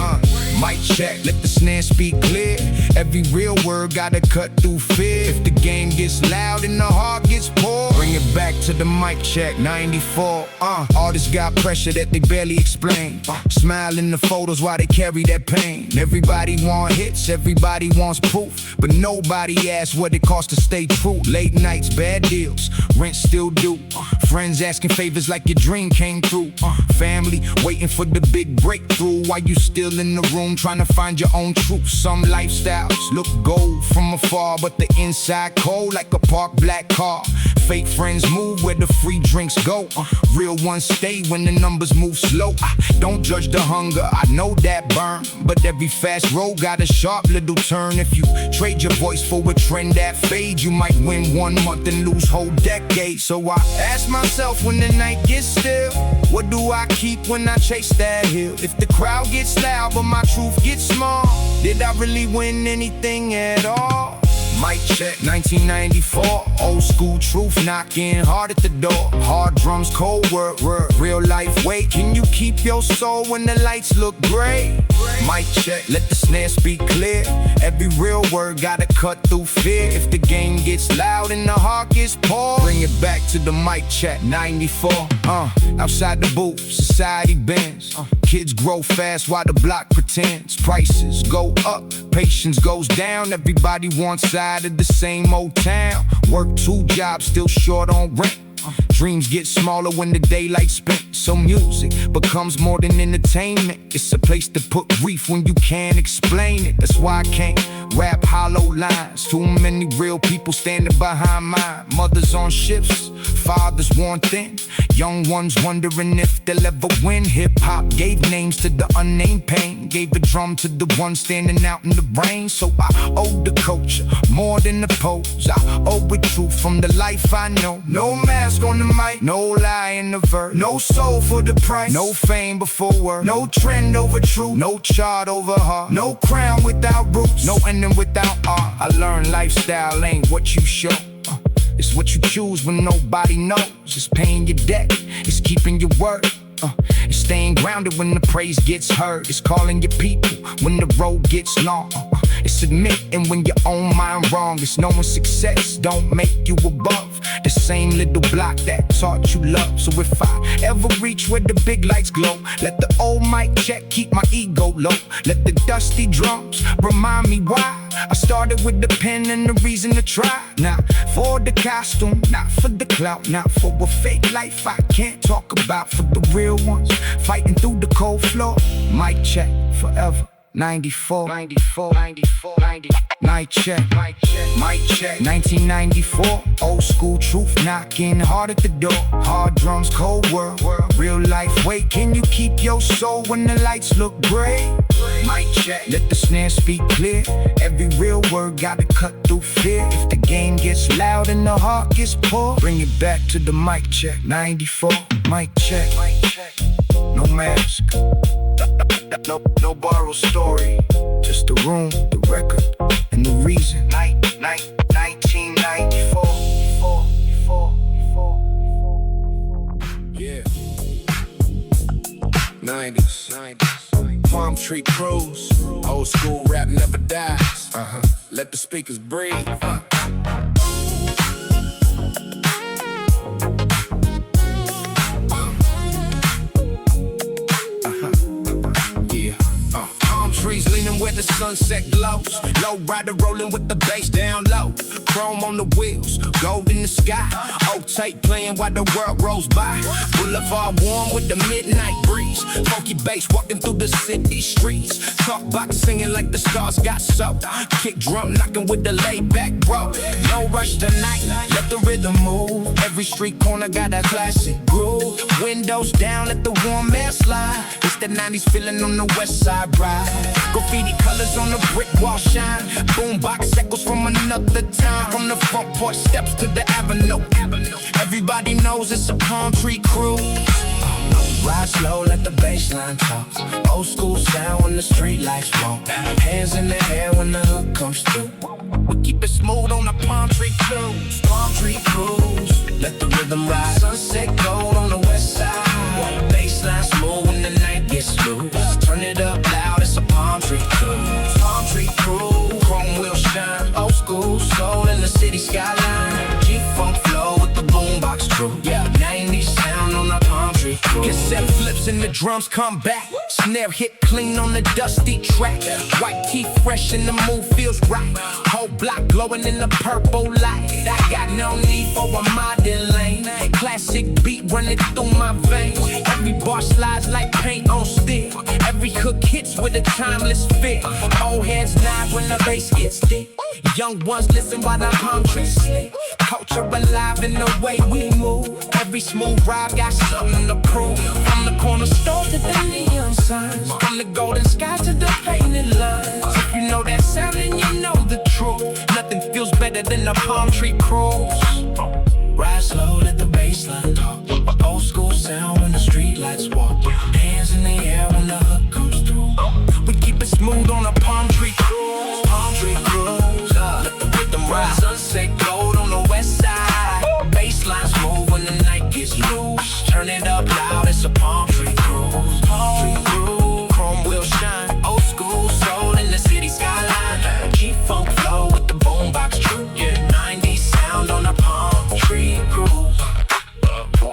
Mic check, let the snare speak clear. Every real word gotta cut through fear. If the game gets loud and the heart gets poor, bring it back to the mic check, 94. Artists got pressure that they barely explain. Smile in the photos while they carry that pain. Everybody want hits, everybody wants proof, but nobody asks what it costs to stay true. Late nights, bad deals, rent still due. Friends asking favors like your dream came through. Family waiting for the big breakthrough while you still in the room trying to find your own truth. Some lifestyles look gold from afar, but the inside cold like a parked black car. Fake friends move where the free drinks go. Real ones stay when the numbers move slow. Don't judge the hunger, I know that burn, but every fast road got a sharp little turn. If you trade your voice for a trend that fades, you might win 1 month and lose whole decades. So I ask myself when the night gets still, what do I keep when I chase that hill? If the crowd gets loud but my truth gets small, did I really win anything at all? Mic check, 1994. Old school truth knocking hard at the door. Hard drums, cold word, real life wait. Can you keep your soul when the lights look gray? Mic check, let the snare speak clear. Every real word gotta cut through fear. If the game gets loud and the heart gets poor, bring it back to the mic check, 94. Outside the booth, society bends. Kids grow fast while the block pretends. Prices go up, patience goes down. Everybody wants side of the same old town. Work 2 jobs, still short on rent. Dreams get smaller when the daylight spent. So music becomes more than entertainment. It's a place to put grief when you can't explain it. That's why I can't Rap hollow lines, too many real people standing behind mine. Mothers on ships, fathers worn thin, young ones wondering if they'll ever win. Hip-hop gave names to the unnamed pain, gave a drum to the one standing out in the rain. So I owe the culture more than the pose. I owe it truth from the life I know. No mask on the mic, no lie in the verse, no soul for the price, no fame before work, no trend over truth, no chart over heart, no crown without roots, no ending without art. I learned lifestyle ain't what you show, it's what you choose when nobody knows. It's paying your debt, it's keeping your word, it's staying grounded when the praise gets heard. It's calling your people when the road gets long, it's admitting when your own mind wrong. It's knowing success don't make you above the same little block that taught you love. So if I ever reach where the big lights glow, let the old mic check keep my ego low. Let the dusty drums remind me why I started with the pen and the reason to try. Not for the costume, not for the clout, not for a fake life I can't talk about. For the real ones fighting through the cold floor. Mic check forever. 94, 94, 94, 90. Mic check, mic check, 1994. Old school truth knocking hard at the door. Hard drums, cold world, real life. Wait, can you keep your soul when the lights look gray? Mic check, let the snare speak clear. Every real word gotta cut through fear. If the game gets loud and the heart gets poor, bring it back to the mic check. 94, mic check, no mask, no borrowed story, just the room, the record, and the reason. 1994. Yeah. 90s. Palm tree cruise. Old school rap never dies. Let the speakers breathe. Trees leaning where the sunset glows. Lowrider rolling with the bass down low. Chrome on the wheels, gold in the sky. Old tape playing while the world rolls by. Boulevard warm with the midnight breeze. Funky bass walking through the city streets. Talk box singing like the stars got soaked. Kick drum knocking with the laid back bro. No rush tonight, let the rhythm move. Every street corner got a classic groove. Windows down, let the warm air slide. It's the 90s feeling on the west side ride. Graffiti colors on the brick wall shine. Boombox echoes from another time. From the front porch steps to the avenue. Everybody knows it's a palm tree cruise. Ride slow, let the bassline talk. Old school sound when the street lights walk. Hands in the air when the hook comes through. We keep it smooth on the palm tree cruise. Palm tree cruise, let the rhythm ride. Sunset gold on the west side. Bassline smooth when the night gets loose. Turn it up loud, it's a palm tree cruise. Palm tree cruise, chrome wheel shine. Old school soul in the city skyline. G-funk flow with the boombox crew. Yeah, 90s sound on the palm tree cruise. Cassette flips and the drums come back. Snare hit clean on the dusty track. White teeth fresh and the mood feels right. Whole block glowing in the purple light. I got no need for a modern lane. Classic beat running through my veins. Every bar slides like paint on stick. Every hook hits with a timeless fit. Old heads nod when the bass gets thick. Young ones listen while the palm trees slip. Culture alive in the way we move. Every smooth ride got something to prove. From the corner store to the neon signs. From the golden sky to the painted lines. If you know that sound then you know the truth. Nothing feels better than the palm tree cruise. Ride slow, let the bassline talk. Old school sound when the street lights walk. Hands in the air when the hook comes through. We keep it smooth on a palm tree cruise. Palm tree cruise, let the rhythm ride. Sunset gold on the west side. Bassline smooth when the night gets loose. Turn it up loud, it's a palm tree cruise. Palm tree cruise, chrome wheel shine. Old school soul in the city skyline. G-funk flow with the boombox crew. Yeah, 90s sound on a palm tree cruise.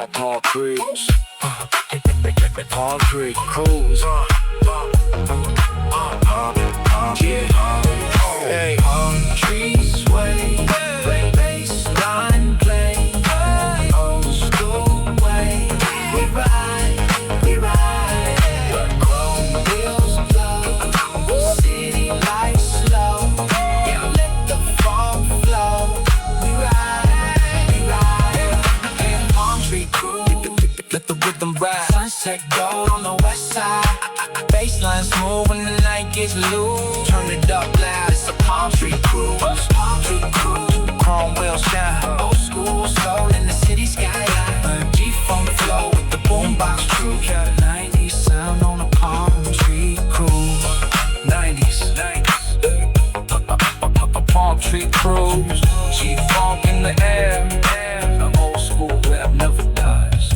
Palm trees, palm tree cruise. Hey, palm trees sway, bassline play. Old school way, we ride. Chrome wheels flow, city lights slow. ride. Sunset gold on the west side. Baseline smooth when the night gets loose. Turn it up loud, it's a palm tree cruise. Palm tree cruise. Chrome wheels shine. Old school soul in the city skyline. G-funk flow with the boombox crew. Got a 90s sound on a palm tree cruise. 90s. Palm tree cruise. G-funk in the air. The old school rap never dies.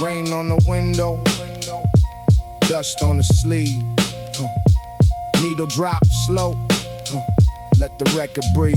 Rain on the window, dust on the sleeve. Needle drop slow, let the record breathe.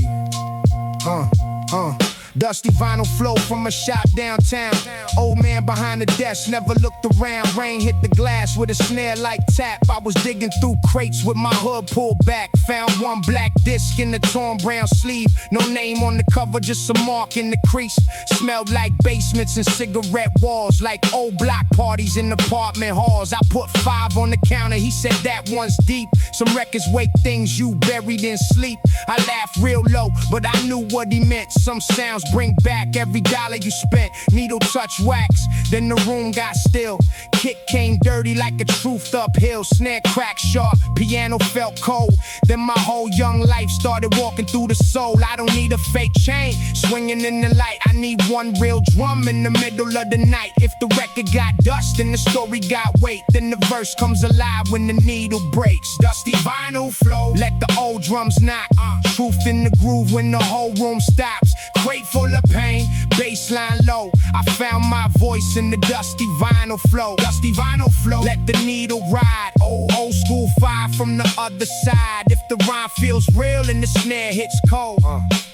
Dusty vinyl flow from a shop downtown. Old man behind the desk never looked around. Rain hit the glass with a snare like tap. I was digging through crates with my hood pulled back. Found one black disc in the torn brown sleeve. No name on the cover, just a mark in the crease. Smelled like basements and cigarette walls, like old block parties in apartment halls. I put 5 on the counter, he said that one's deep. Some records wake things you buried in sleep. I laughed real low, but I knew what he meant. Some sounds bring back every dollar you spent. Needle touch wax, then the room got still. Kick came dirty like a truth uphill. Snare cracked sharp, piano felt cold. Then my whole young life started walking through the soul. I don't need a fake chain swinging in the light. I need one real drum in the middle of the night. If the record got dust and the story got weight, then the verse comes alive when the needle breaks. Dusty vinyl flow, let the old drums knock. Truth in the groove when the whole room stops. Crate full of pain, baseline low. I found my voice in the dusty vinyl flow. Dusty vinyl flow, let the needle ride. Old school fire from the other side. If the rhyme feels real and the snare hits cold,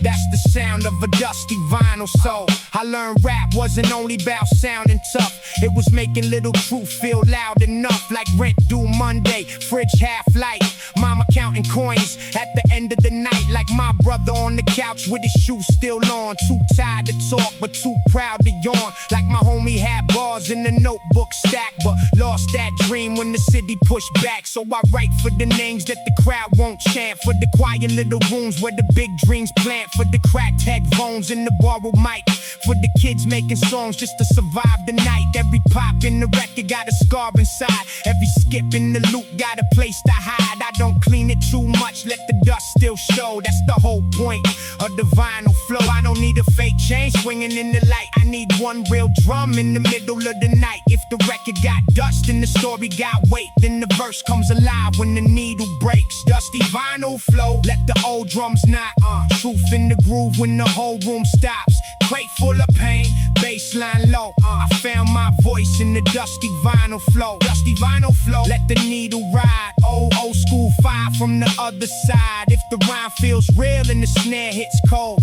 that's the sound of a dusty vinyl soul. I learned rap wasn't only about sounding tough. It was making little truth feel loud enough. Like rent due Monday, fridge half light. Mama counting coins at the end of the night. Like my brother on the couch with his shoes still on. Too tired to talk but too proud to yawn. Like my homie had bars in the notebook stack, but lost that dream when the city pushed back. So I write for the names that the crowd won't chant. For the quiet little rooms where the big dreams plant. For the cracked headphones and the borrowed mic. For the kids making songs just to survive the night. Every pop in the record got a scar inside. Every skip in the loop got a place to hide. I don't clean it too much, let the dust still show. That's the whole point of the vinyl flow. I don't need a fake chain swinging in the light. I need one real drum in the middle of the night. If the record got dust and the story got weight, then the verse comes alive when the needle breaks. Dusty vinyl flow, let the old drums knock. Truth in the groove when the whole room stops. Crate full of pain, baseline low. I found my voice in the dusty vinyl flow. Dusty vinyl flow, let the needle ride. Old school fire from the other side. If the rhyme feels real and the snare hits cold,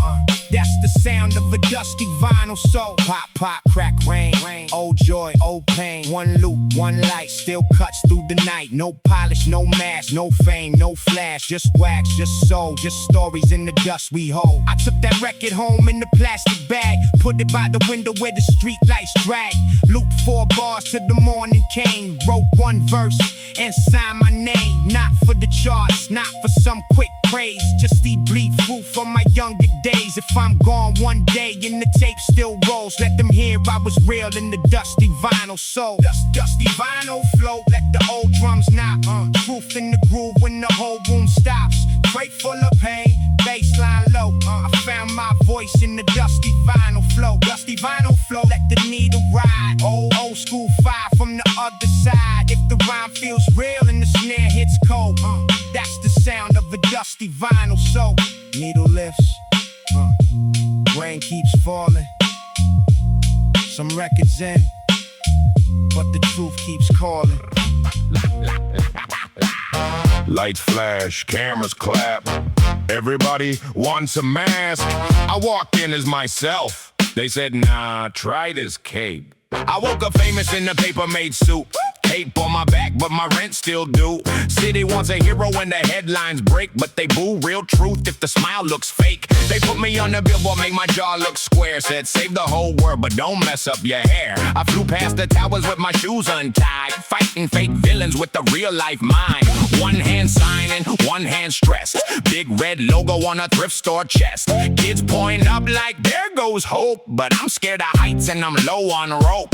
that's the sound of a dusty vinyl soul. Pop, pop, crack, rain. Old joy, old pain. One loop, one light, still cuts through the night. No polish, no mask, no fame, no flash. Just wax, just soul, just stories in the dust we hold. I took that record home in the plastic bag. Put it by the window where the street lights drag. Looped 4 bars till the morning came. Wrote 1 verse and signed my name. Not for the charts, not for some quick praise. Just bleed fruit from my younger days. If I'm gone one day and the tape still rolls, let them hear I was real in the dusty vinyl soul. Dusty vinyl flow, let the old drums knock. Truth in the groove when the whole room stops. Crate full of pain, baseline low. I found my voice in the dusty vinyl flow. Dusty vinyl flow, let the needle ride. Old school fire from the other side. If the rhyme feels real and the snare hits cold, that's the sound of a dusty vinyl soul. Needle lifts, rain keeps falling. Some records in, but the truth keeps calling. Lights flash, cameras clap. Everybody wants a mask. I walked in as myself. They said, nah, try this cape. I woke up famous in the paper-made suit. tape on my back, but my rent still due. City wants a hero when the headlines break, but they boo real truth if the smile looks fake. They put me on the billboard, make my jaw look square. Said save the whole world, but don't mess up your hair. I flew past the towers with my shoes untied, fighting fake villains with the real life mind. One hand signing, one hand stressed. Big red logo on a thrift store chest. Kids point up like there goes hope, but I'm scared of heights and I'm low on rope.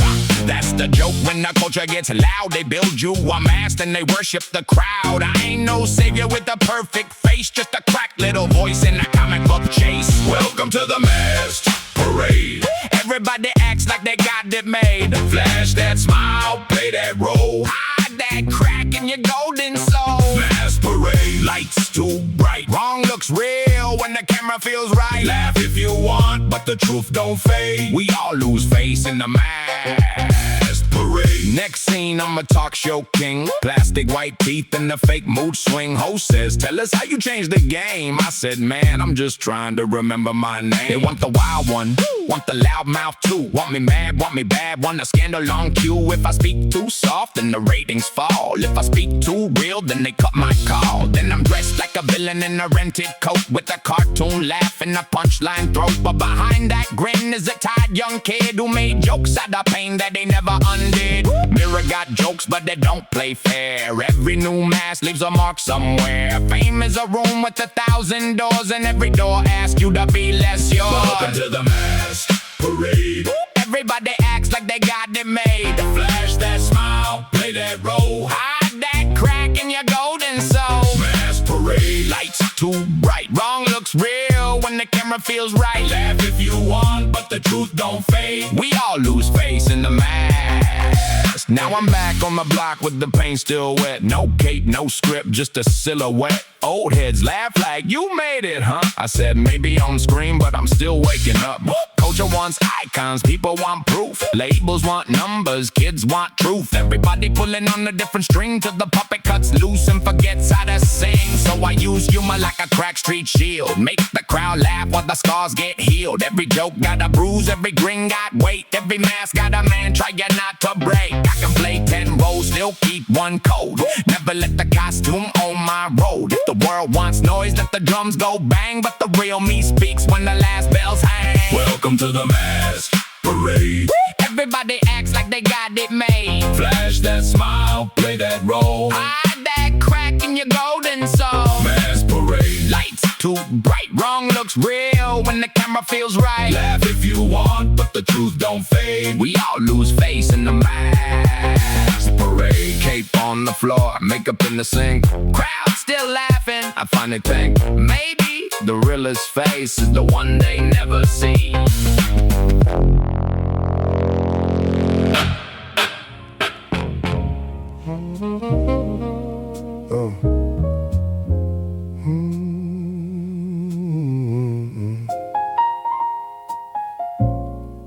That's the joke when the culture gets loud. They build you a mast and they worship the crowd. I ain't no savior with a perfect face, just a cracked little voice in a comic book chase. Welcome to the masked parade. Everybody acts like they got it made. Flash that smile, play that role. Hide that crack in your golden soul. Masked parade, lights too bright. Wrong looks real when the camera feels right. Laugh if you want, but the truth don't fade. We all lose face in the masked parade. Next scene, I'm a talk show king. Plastic white teeth and the fake mood swing. Host says, tell us how you changed the game. I said, man, I'm just trying to remember my name. They want the wild one, want the loud mouth too. Want me mad, want me bad, want a scandal on cue. If I speak too soft, then the ratings fall. If I speak too real, then they cut my call. Then I'm dressed like a villain in a rented coat, with a cartoon laugh and a punchline throat. But behind that grin is a tired young kid who made jokes out of pain that they never undid. Mirror got jokes, but they don't play fair. Every new mask leaves a mark somewhere. Fame is a room with 1,000 doors, and every door asks you to be less yours. Welcome to the masked parade. Everybody acts like they got it made. Flash that smile, play that role. Hide that crack in your golden soul. Masked parade, Lights too bright, wrong looks real when the camera feels right. laugh if you want, but the truth don't fade. We all lose face in the mask. Now I'm back on the block with the paint still wet. No cape, no script, just a silhouette. Old heads laugh like, you made it, huh? I said maybe on screen, but I'm still waking up. Culture wants icons, people want proof. Labels want numbers, kids want truth. Everybody pulling on a different string till the puppet cuts loose and forgets how to sing. So I use humor like a cracked street shield. Make the crowd laugh while the scars get healed. Every joke got a bruise, every grin got weight. Every mask got a man trying not to break. I can play 10 roles, still keep one code. Never let the costume on my road. If the world wants noise, let the drums go bang. But the real me speaks when the last bells hang. Welcome to the masked parade. Everybody acts like they got it made. Flash that smile, play that role. Hide that crack in your golden soul. Masked parade, Lights too bright, wrong looks real when the camera feels right. laugh if you want, but the truth don't fade. We all lose face in the mask parade. Cape on the floor, makeup in the sink. Crowd still laughing. I finally think maybe the realest face is the one they never see.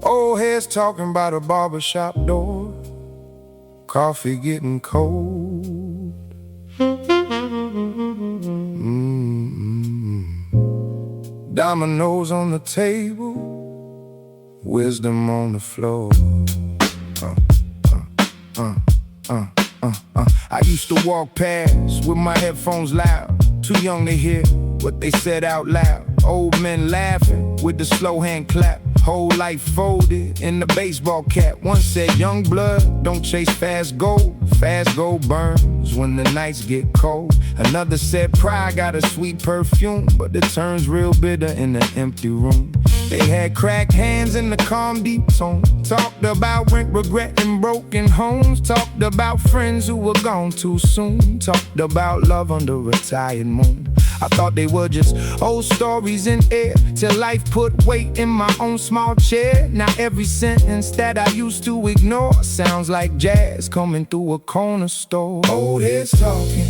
Old heads talking about a barbershop door. Coffee getting cold. Dominoes on the table, wisdom on the floor. I used to walk past with my headphones loud, too young to hear what they said out loud. Old men laughing with the slow hand clap. Whole life folded in the baseball cap. One said, young blood, don't chase fast gold. Fast gold burns when the nights get cold. Another said, pride got a sweet perfume, but it turns real bitter in an empty room. They had cracked hands in the calm deep tone. Talked about rent, regret, and broken homes. Talked about friends who were gone too soon. Talked about love under a tired moon. I thought they were just old stories in air, till life put weight in my own small chair. Now every sentence that I used to ignore sounds like jazz coming through a corner store. Old heads talking,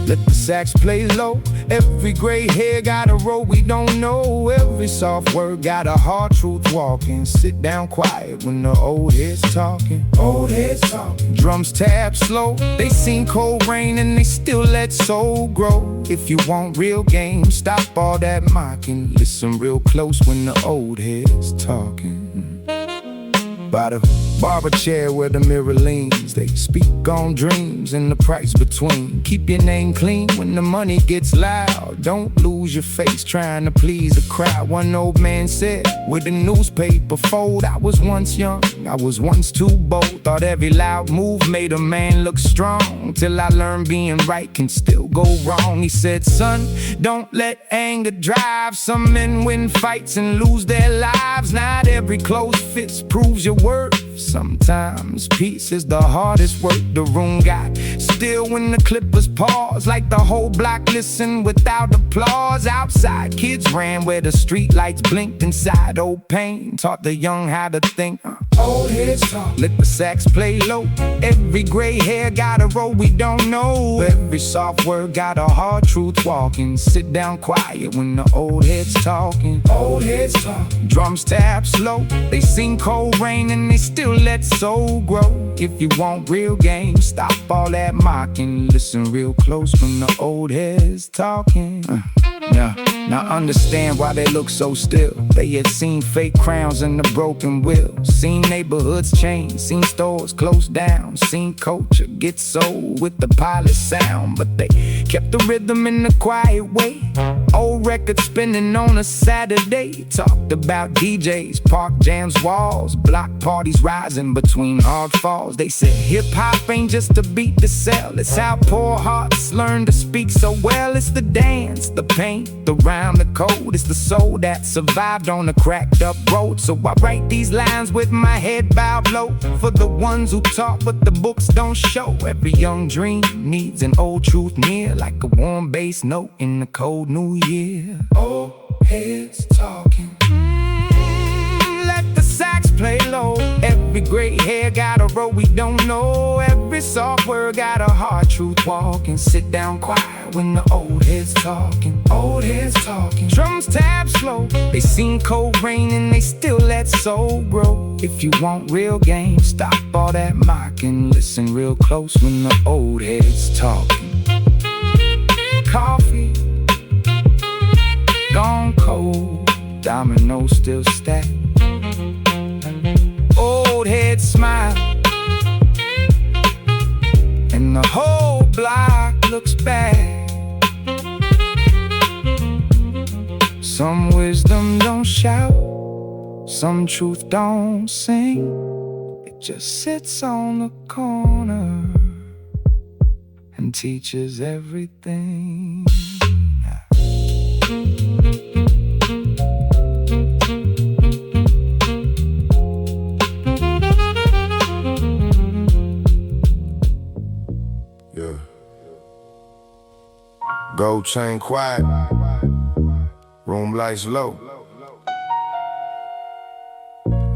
let the sax play low. Every gray hair got a road we don't know. Every soft word got a hard truth walking. Sit down quiet when the old heads talking. Old heads talking. Drums tap slow. They seen cold rain and they still let soul grow. If you want real game, stop all that mocking. Listen real close when the old heads talking. By the Barber chair where the mirror leans. They speak on dreams and the price between. Keep your name clean when the money gets loud. Don't lose your face trying to please a crowd. One old man said with a newspaper fold, I was once young, I was once too bold. Thought every loud move made a man look strong, till I learned being right can still go wrong. He said, son, don't let anger drive. Some men win fights and lose their lives. Not every close fits proves your worth. Sometimes peace is the hardest work. The room got still when the clippers pause, like the whole block listened without applause. Outside kids ran where the street lights blinked. Inside old pain taught the young how to think. Old heads talk, let the sax play low. Every gray hair got a role we don't know. Every soft word got a hard truth walking. Sit down quiet when the old heads talking. Old heads talk, drums tap slow. They sing cold rain and they still let soul grow. If you want real game, stop all that mocking. Listen real close when the old heads talking. Now understand why they look so still. They had seen fake crowns and the broken wheels. Seen neighborhoods change, seen stores close down. Seen culture get sold with the pilot sound. But they kept the rhythm in a quiet way. Old records spinning on a Saturday. Talked about DJs, park jams, walls, block parties rising between hard falls. They said hip-hop ain't just a beat to sell. It's how poor hearts learn to speak so well. It's the dance, the paint, the rhyme, the code. It's the soul that survived on a cracked up road. So I write these lines with my head bowed low, for the ones who talk but the books don't show. Every young dream needs an old truth near, like a warm bass note in the cold new year. Old heads talking, let the sax play low. Every gray hair got a role we don't know. Every soft word got a hard truth walking. Sit down quiet when the old heads talking. Old heads talking, drums tap slow. They seen cold rain and they still let soul grow. If you want real game, stop all that mocking. Listen real close when the old heads talking. Coffee gone cold, dominoes still stacked. Old head smile, and the whole block looks back. Some wisdom don't shout, some truth don't sing. It just sits on the corner and teaches everything. Yeah. Gold chain quiet, room lights low.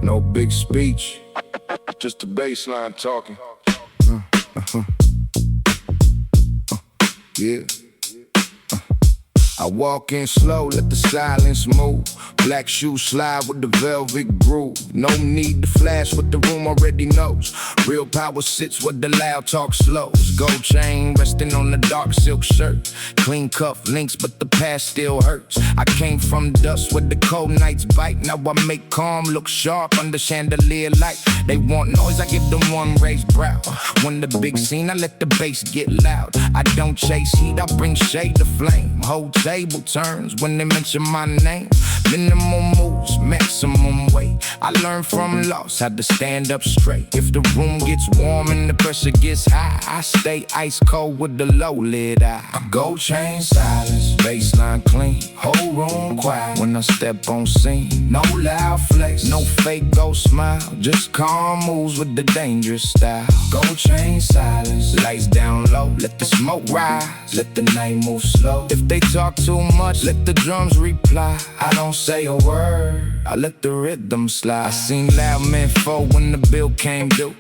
No big speech, just the bassline talking. Yeah. I walk in slow, let the silence move. Black shoes slide with the velvet groove. No need to flash what the room already knows. Real power sits where the loud talk slows. Gold chain resting on the dark silk shirt. Clean cuff links, but the past still hurts. I came from dust where the cold nights bite. Now I make calm look sharp under chandelier light. They want noise, I give them one raised brow. When the big scene, I let the bass get loud. I don't chase heat, I bring shade to flame. Whole table turns when they mention my name. Minimum moves, maximum weight. I learned from loss how to stand up straight. If the room gets warm and the pressure gets high, I stay ice cold with the low lid eye. Gold chain silence, baseline clean, whole room quiet when I step on scene. No loud flex, no fake ghost smile, just calm moves with the dangerous style. Gold chain silence, lights down low, let the smoke rise, let the night move slow. If they talk too much, let the drums reply. I don't say a word, I let the rhythm slide. I seen loud men fall when the bill came due.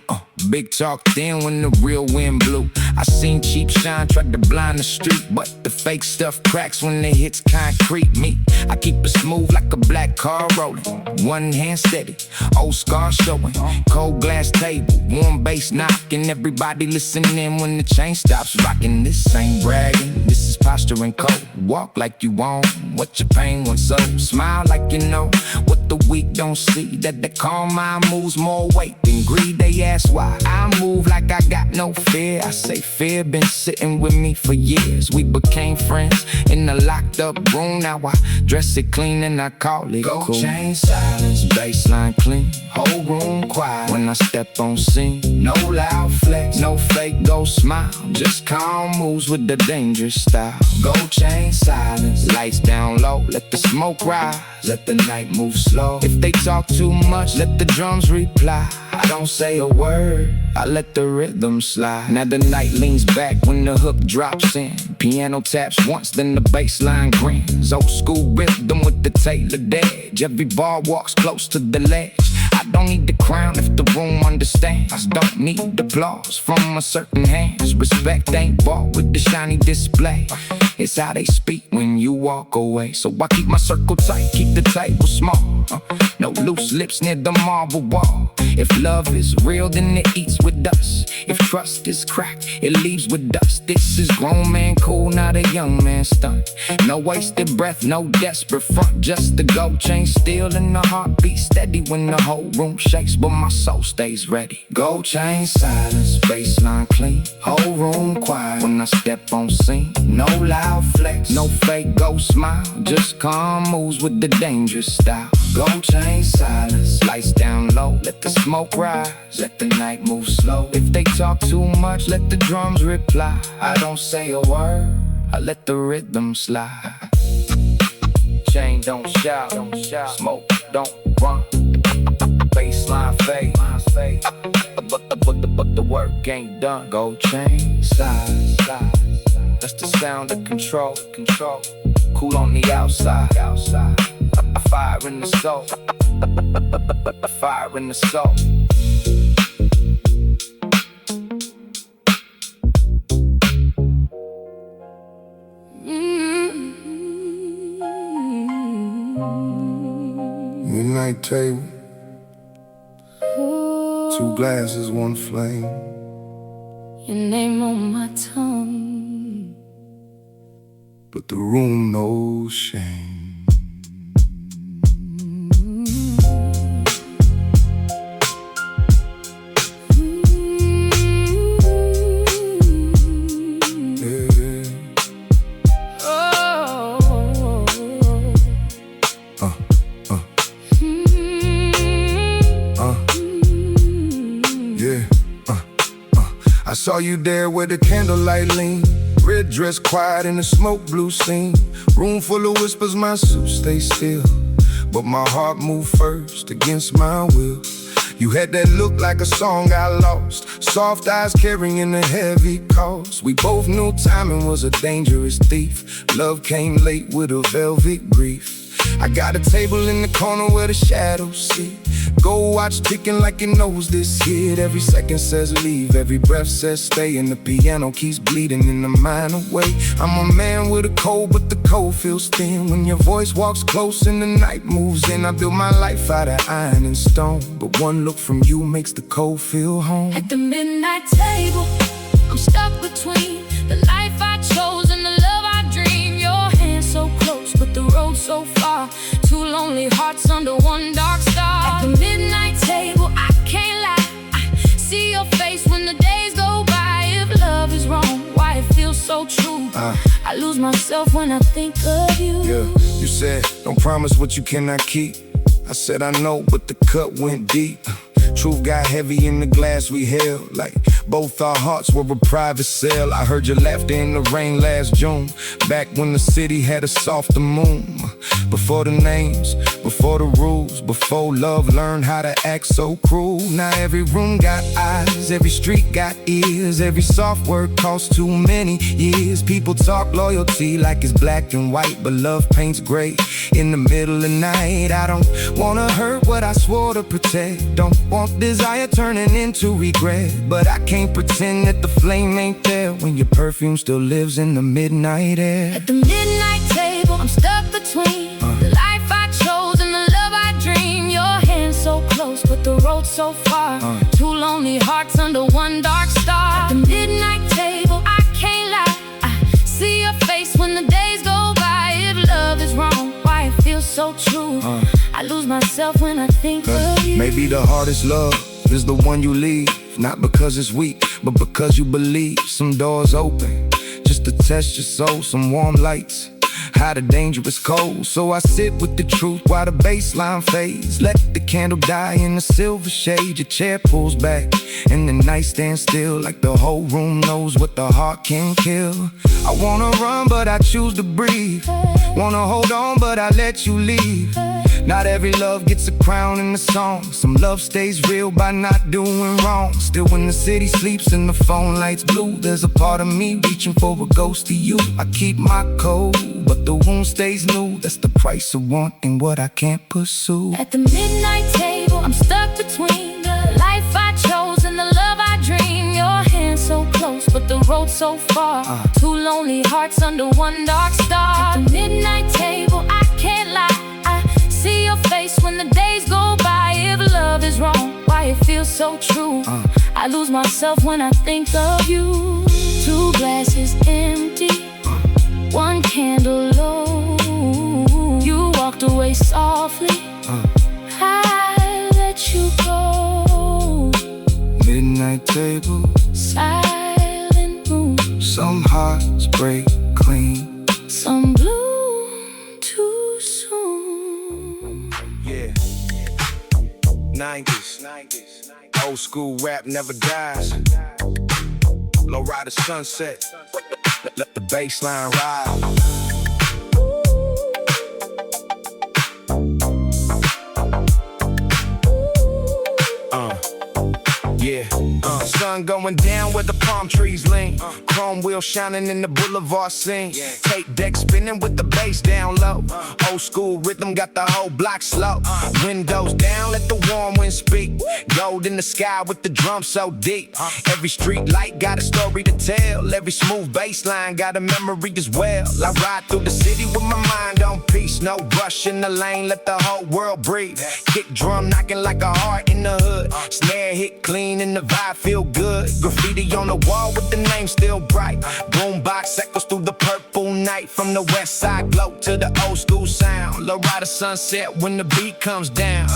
Big talk thin when the real wind blew. I seen cheap shine try to blind the street, but the fake stuff cracks when it hits concrete. Me, I keep it smooth like a black car rolling. One hand steady, old scar showing. Cold glass table, warm bass knocking. Everybody listening when the chain stops rocking. This ain't bragging, This is posturing code. Walk like you want what your pain wants, so smile like you know what the weak don't see. That the calm mind moves more weight than greed. They ask why I move like I got no fear. I say fear been sitting with me for years. We became friends in the locked up room. Now I dress it clean and I call it Gold cool. chain silence, Baseline clean, whole room quiet. When I step on scene, no loud flex, no fake ghost smile, just calm moves with the dangerous style. gold chain silence. Lights down low, let the smoke rise, Let the night move slow. if they talk too much, let the drums reply. I don't say a word, I let the rhythm slide. Now the night leans back when the hook drops in. Piano taps once, then the bass line grins. Old school rhythm with the tailored edge. Every bar walks close to the ledge. I don't need the crown if the room understands. I don't need applause from a certain hands. Respect ain't bought with the shiny display. It's how they speak when you walk away. So I keep my circle tight, keep the table small. No loose lips near the marble wall. If love is real, then it eats with us. If trust is cracked, it leaves with dust. This is grown man cool, not a young man stunt. No wasted breath, no desperate front. Just the gold chain still and the heartbeat steady when the whole room shakes, but my soul stays ready. Gold chain silence, Baseline clean, whole room quiet. when I step on scene. No loud flex, No fake ghost smile, just calm moves with the dangerous style. gold chain silence. Lights down low, let the smoke rise, Let the night move slow. if they talk too much, let the drums reply. I don't say a word, I let the rhythm slide. Chain don't shout, smoke don't run. Baseline fade, but the work ain't done. Gold chain slide, that's the sound of control. Cool on the outside. A fire in the soul. A fire in the soul. Midnight table, two glasses, one flame. Your name on my tongue. But the room knows shame. Yeah. Yeah. I saw you there where the candlelight leaned. Red dress quiet in the smoke blue scene. Room full of whispers, my suit stay still. But my heart moved first against my will. You had that look like a song I lost. Soft eyes carrying a heavy cost. We both knew timing was a dangerous thief. Love came late with a velvet grief. I got a table in the corner where the shadows sit. Gold watch ticking like it knows this hit. Every second says leave, every breath says stay. And the piano keeps bleeding in a minor way. I'm a man with a cold, but the cold feels thin. When your voice walks close and the night moves in. I built my life out of iron and stone, but one look from you makes the cold feel home. At the midnight table, I'm stuck between the life I chose and the love I dream. Your hands so close, but the road so far. Two lonely hearts under one dark star. At the midnight table, I can't lie. I see your face when the days go by. If love is wrong, why it feels so true. I lose myself when I think of you. Yeah, you said, don't promise what you cannot keep. I said I know, but the cut went deep. Truth got heavy in the glass we held, like both our hearts were a private cell. I heard your laughter in the rain last June, back when the city had a softer moon. Before the names, before the rules, before love learned how to act so cruel. Now every room got eyes, every street got ears. Every soft word costs too many years. People talk loyalty like it's black and white, but love paints gray in the middle of the night. I don't wanna hurt what I swore to protect. Don't want desire turning into regret, but I can't pretend that the flame ain't there when your perfume still lives in the midnight air. At the midnight table, I'm stuck between the life I chose and the love I dream. Your hands so close, but the road so far. Two lonely hearts under one dark star. At the midnight table, I can't lie. I see your face lose myself when I think of you. Maybe the hardest love is the one you leave, not because it's weak, but because you believe. Some doors open just to test your soul. Some warm lights hide a dangerous cold. So I sit with the truth while the baseline fades. Let the candle die in the silver shade. Your chair pulls back and the night stands still, like the whole room knows what the heart can kill. I wanna run but I choose to breathe. Wanna hold on but I let you leave. Not every love gets a crown in the song. Some love stays real by not doing wrong. Still when the city sleeps and the phone lights blue, there's a part of me reaching for a ghost of you. I keep my code, but the wound stays new. That's the price of wanting what I can't pursue. At the midnight table, I'm stuck between the life I chose and the love I dream. Your hands so close, but the road so far. Two lonely hearts under one dark star. At the midnight table, I can't lie. See your face when the days go by. If love is wrong, why it feels so true? I lose myself when I think of you. Two glasses empty, one candle low. You walked away softly, I let you go. Midnight table, Silent room, some hearts break clean. some bloom too soon. Yeah, 90s, old school rap never dies. Lowrider sunset, let the bassline ride. Sun going down where the palm trees lean. Chrome wheels shining in the boulevard scene. Tape deck spinning with the bass down low. Old school rhythm got the whole block slow. Windows down, let the warm wind speak. Gold in the sky with the drum so deep. Every street light got a story to tell. Every smooth bass line got a memory as well. I ride through the city with my mind on peace. No rush in the lane, let the whole world breathe. Kick drum knocking like a heart in the hood. Snare hit clean and the vibe feel good. Graffiti on the wall with the name still bright. Boombox echoes through the purple night. From the west side glow to the old school sound. Lowrider sunset when the beat comes down.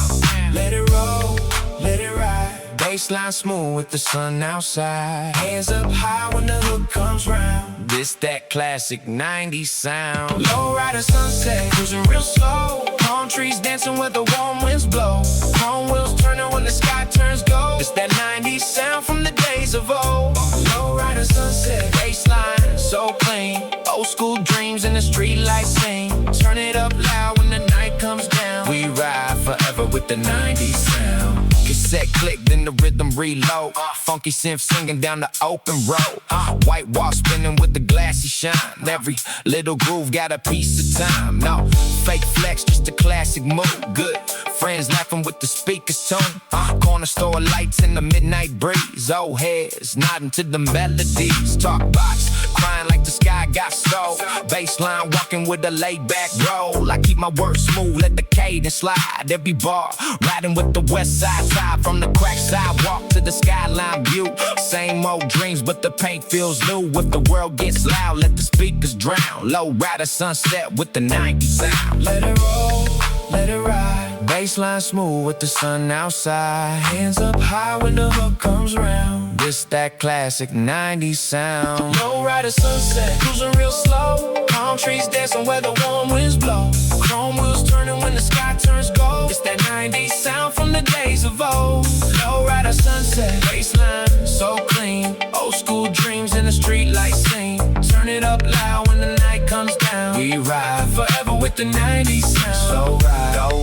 Let it roll, let it ride. Baseline smooth with the sun outside. Hands up high when the hook comes round. This that classic 90s sound. Lowrider sunset, cruising real slow. Palm trees dancing where the warm winds blow. Chrome wheels turning when the sky turns gold. It's that 90s sound from the days of old. Lowrider sunset, baseline so clean. Old school dreams in the street lights sing. Turn it up loud when the night comes down. We ride forever with the 90s sound. Cassette click, then the rhythm reload. Funky synth singing down the open road. White wall spinning with the glassy shine. Every little groove got a piece of time. No fake flex, just a classic move. Good friends laughing with the speakers tune. Corner store lights in the midnight breeze. Old heads nodding to the melodies. Talk box crying like the sky got stole. Baseline walking with a laid back roll. I keep my words smooth, let the cadence slide. Every bar riding with the west side. From the crack sidewalk to the skyline view. Same old dreams, but the paint feels new. If the world gets loud, let the speakers drown. Lowrider sunset with the 90s sound. Let it roll, let it ride. Baseline smooth with the sun outside. Hands up high when the hook comes round. This that classic 90s sound. Lowrider sunset, cruising real slow. Palm trees dancing where the warm winds blow. Chrome wheels turning when the sky turns gold. It's that 90s sound from the days of old. Lowrider sunset, baseline so clean. Old school dreams in the street lights sing. Turn it up loud when the night comes down. We ride forever with the 90s sound. So ride, go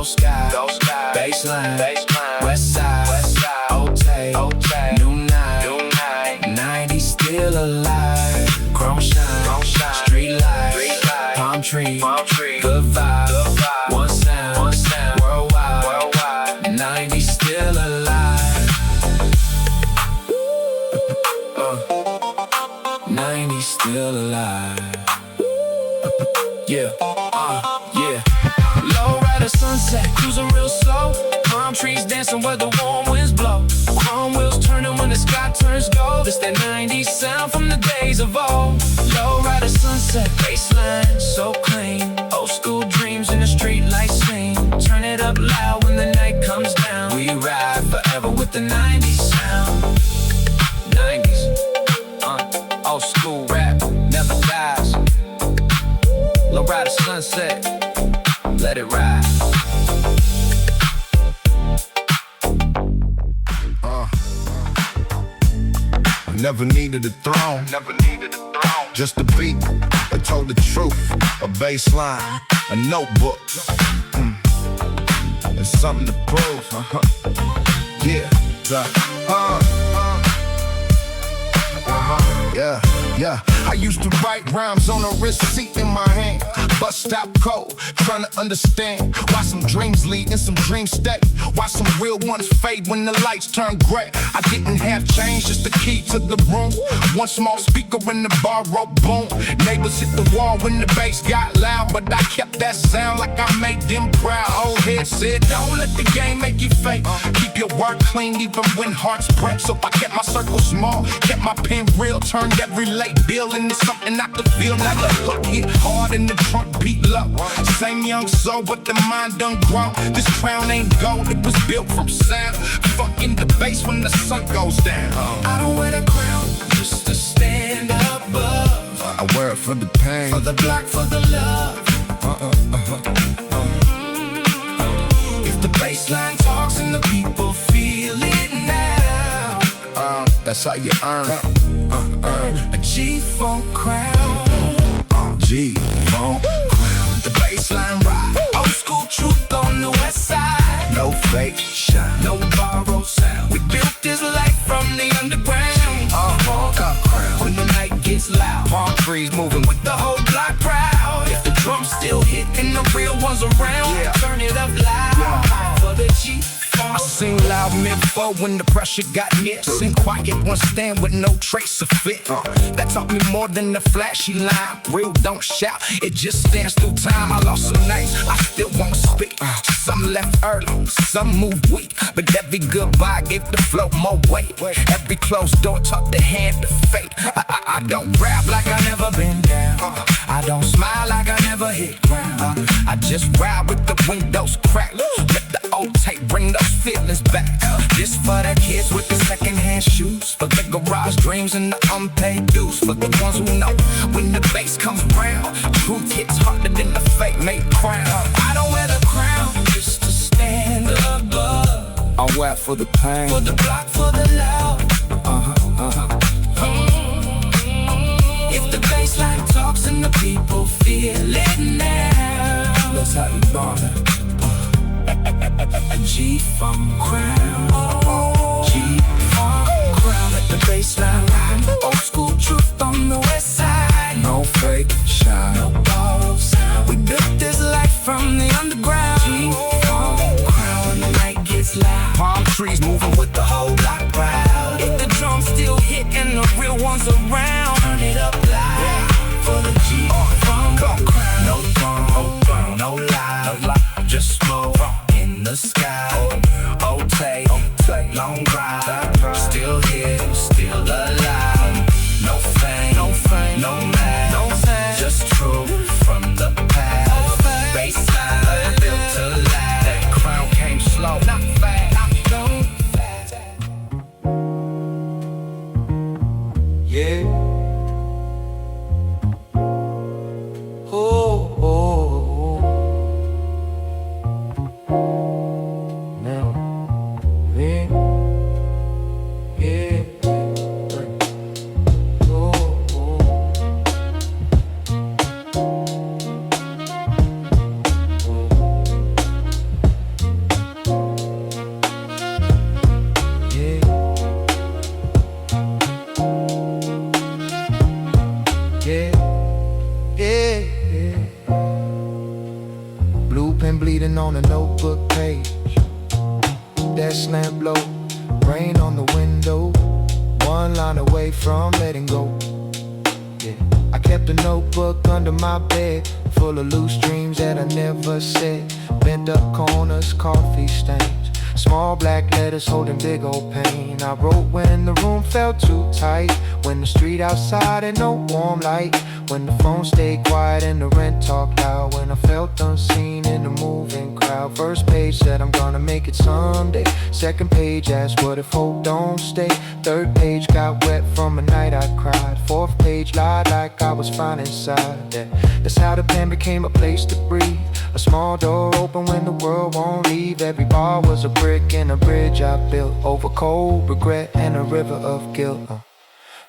sky, baseline, west side, old tape, new night, 90s still alive. Chrome shine, street light, palm tree, good vibe, one sound, worldwide, 90s still alive. 90s still alive. Yeah, yeah. Lowrider sunset, cruising real slow. Palm trees dancing where the warm winds blow. Chrome wheels turning when the sky turns gold. It's that 90s sound from the days of old. Lowrider sunset, baseline so clean. Old school dreams in the street lights sing. Turn it up with the 90s sound. 90s, old school rap, never dies. Lowrider sunset, let it ride. Never needed a throne, just a beat that told the truth. A baseline, a notebook, and something to prove. Yeah, yeah. I used to write rhymes on a receipt in my hand. Bust out cold, trying to understand why some dreams lead and some dreams stay. Why some real ones fade when the lights turn gray. I didn't have change, just the key to the room. One small speaker in the bar wrote boom. Neighbors hit the wall when the bass got loud, but I kept that sound like I made them proud. Old head said, don't let the game make you fake. Keep your work clean even when hearts break. So I kept my circle small, kept my pen real, turned every late bill into something I could feel. Now the hook hit hard and the trunk beat low. Same young soul, but the mind done grown. This crown ain't gold, it was built from sound. Fucking the bass when the sun goes down. I don't wear the crown just to stand above. I wear it for the pain, For the block, for the love. If the bassline talks and the people feel it now, that's how you earn. a G-Funk crown. G-Funk Crown, the bassline ride. Old school truth on the west side. no fake shine. No borrowed sound. We built this life from the underground. Crown, when the night gets loud. Palm trees moving with With the whole block proud. If the drums still hit and the real ones around, Yeah. turn it up loud for the G-Funk. I sing loud mid-flow when the pressure got near. Sing quiet one stand with no trace of fear. That taught me more than the flashy line. Real don't shout, it just stands through time. I lost some nights, I still won't speak. Some left early, some moved weak, but every goodbye gave the flow more weight. Every closed door taught the hand to fate. I don't rap like I never been down. I don't smile like I never hit ground. I just ride with the windows cracked. Let the old tape bring those feelings back. This for the kids with the secondhand shoes, for the garage dreams and the unpaid dues, for the ones who know when the bass comes round, truth hits harder than the fake made crown. I don't wear the crown just to stand above. I wear it for the pain. For the block, for the love. If the bassline talks and the people feel it now, That's how you born it. a G-Funk crown. G-Funk crown. Let the bassline ride. Old school truth on the west side. No fake shine. No borrowed sound. We built this life from the underground. G-Funk crown. When the night gets loud. Palm trees moving With the whole block proud. If the drums still hit and the real ones around, turn it up loud for the G-Funk crown. No throne, no lie, just smoke in the sky. Old tape, long ride, still here, still alive. No fame, no man, just truth from the past. Bassline built to last. That crown came slow, Not fast, go fast. yeah. Blue pen bleeding on a notebook page. That slant blow, rain on the window. One line away from letting go. Yeah, I kept a notebook under my bed, full of loose dreams that I never said. Bent up corners, coffee stains, Small black letters holding big old pain. I wrote when the room felt too tight, when the street outside had no warm light, when the phone stayed quiet and the rent talked loud, when I felt unseen in the moving crowd. First page said I'm gonna make it someday. Second page asked what if hope don't stay. Third page got wet from a night I cried. Fourth page lied like I was fine inside. That's how the pen became a place to breathe. A small door open when the world won't leave. Every bar was a brick in a bridge I built over cold regret and a river of guilt.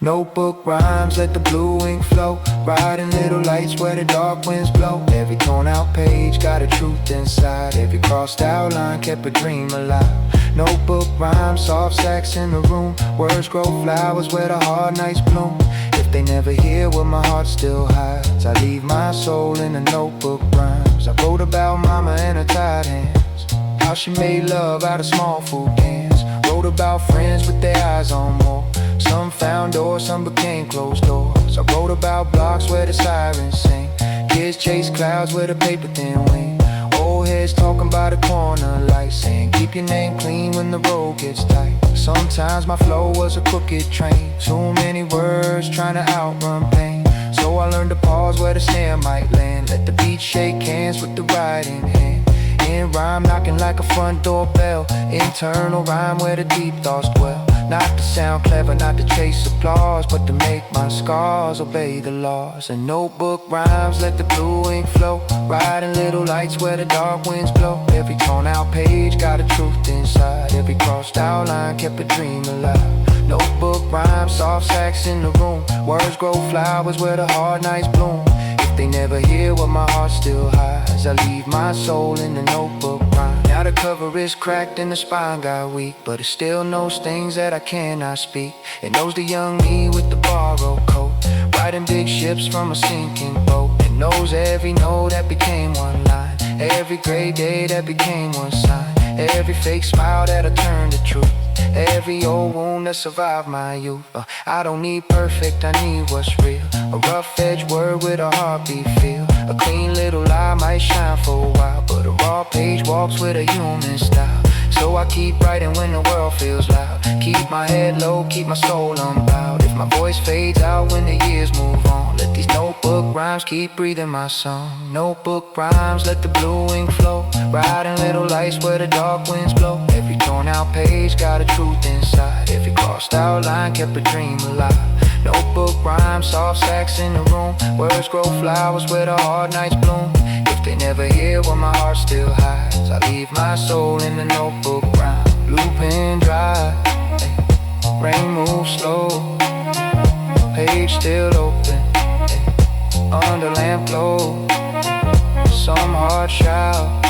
Notebook rhymes, let the blue ink flow, riding little lights where the dark winds blow. Every torn out page got a truth inside. Every crossed out line kept a dream alive. Notebook rhymes, soft sax in the room. Words grow flowers where the hard nights bloom. If they never hear what my heart still hides, I leave my soul in the notebook rhymes. I wrote about mama and her tired hands, how she made love out of small food cans. Wrote about friends with their eyes on more. Some found doors, some became closed doors. I wrote about blocks where the sirens sing. Kids chase clouds with a paper thin wing. Old heads talking by the corner light, saying keep your name clean when the road gets tight. Sometimes my flow was a crooked train, too many words trying to outrun pain. So I learned to pause where the snare might land. Let the beat shake hands with the writing hand. In rhyme knocking like a front door bell. Internal rhyme where the deep thoughts dwell. Not to sound clever, not to chase applause, but to make my scars obey the laws. And notebook rhymes, let the blue ink flow, riding little lights where the dark winds blow. Every torn out page got a truth inside. Every crossed out line kept a dream alive. Notebook rhymes, soft sax in the room. Words grow flowers where the hard nights bloom. If they never hear what my heart still hides, I leave my soul in the notebook rhyme. Now the cover is cracked and the spine got weak, but it still knows things that I cannot speak. It knows the young me with the borrowed coat, riding big ships from a sinking boat. It knows every note that became one line, every gray day that became one sign, every fake smile that I turned to truth, every old wound that survived my youth. I don't need perfect, I need what's real. A rough edge word with a heartbeat feel. A clean little lie might shine for a while, but a raw page walks with a human style. So I keep writing when the world feels loud. Keep my head low, keep my soul unbowed. If my voice fades out when the years move on, let these notebook rhymes keep breathing my song. Notebook rhymes, let the blue ink flow, riding little lights where the dark winds blow. Every torn out page got a truth inside. Every crossed out line kept a dream alive. Notebook rhymes, soft sax in the room. Words grow flowers where the hard nights bloom. If they never hear what my heart still hides, I leave my soul in the notebook rhyme. Blue pen dry, rain moves slow, page still open, under lamp glow. Some heart shout,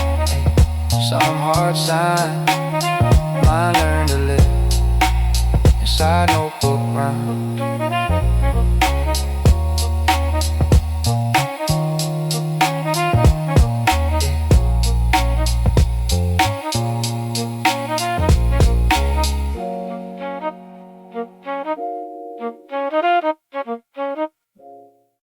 some heart sign. Mine learn to live inside notebook rhyme.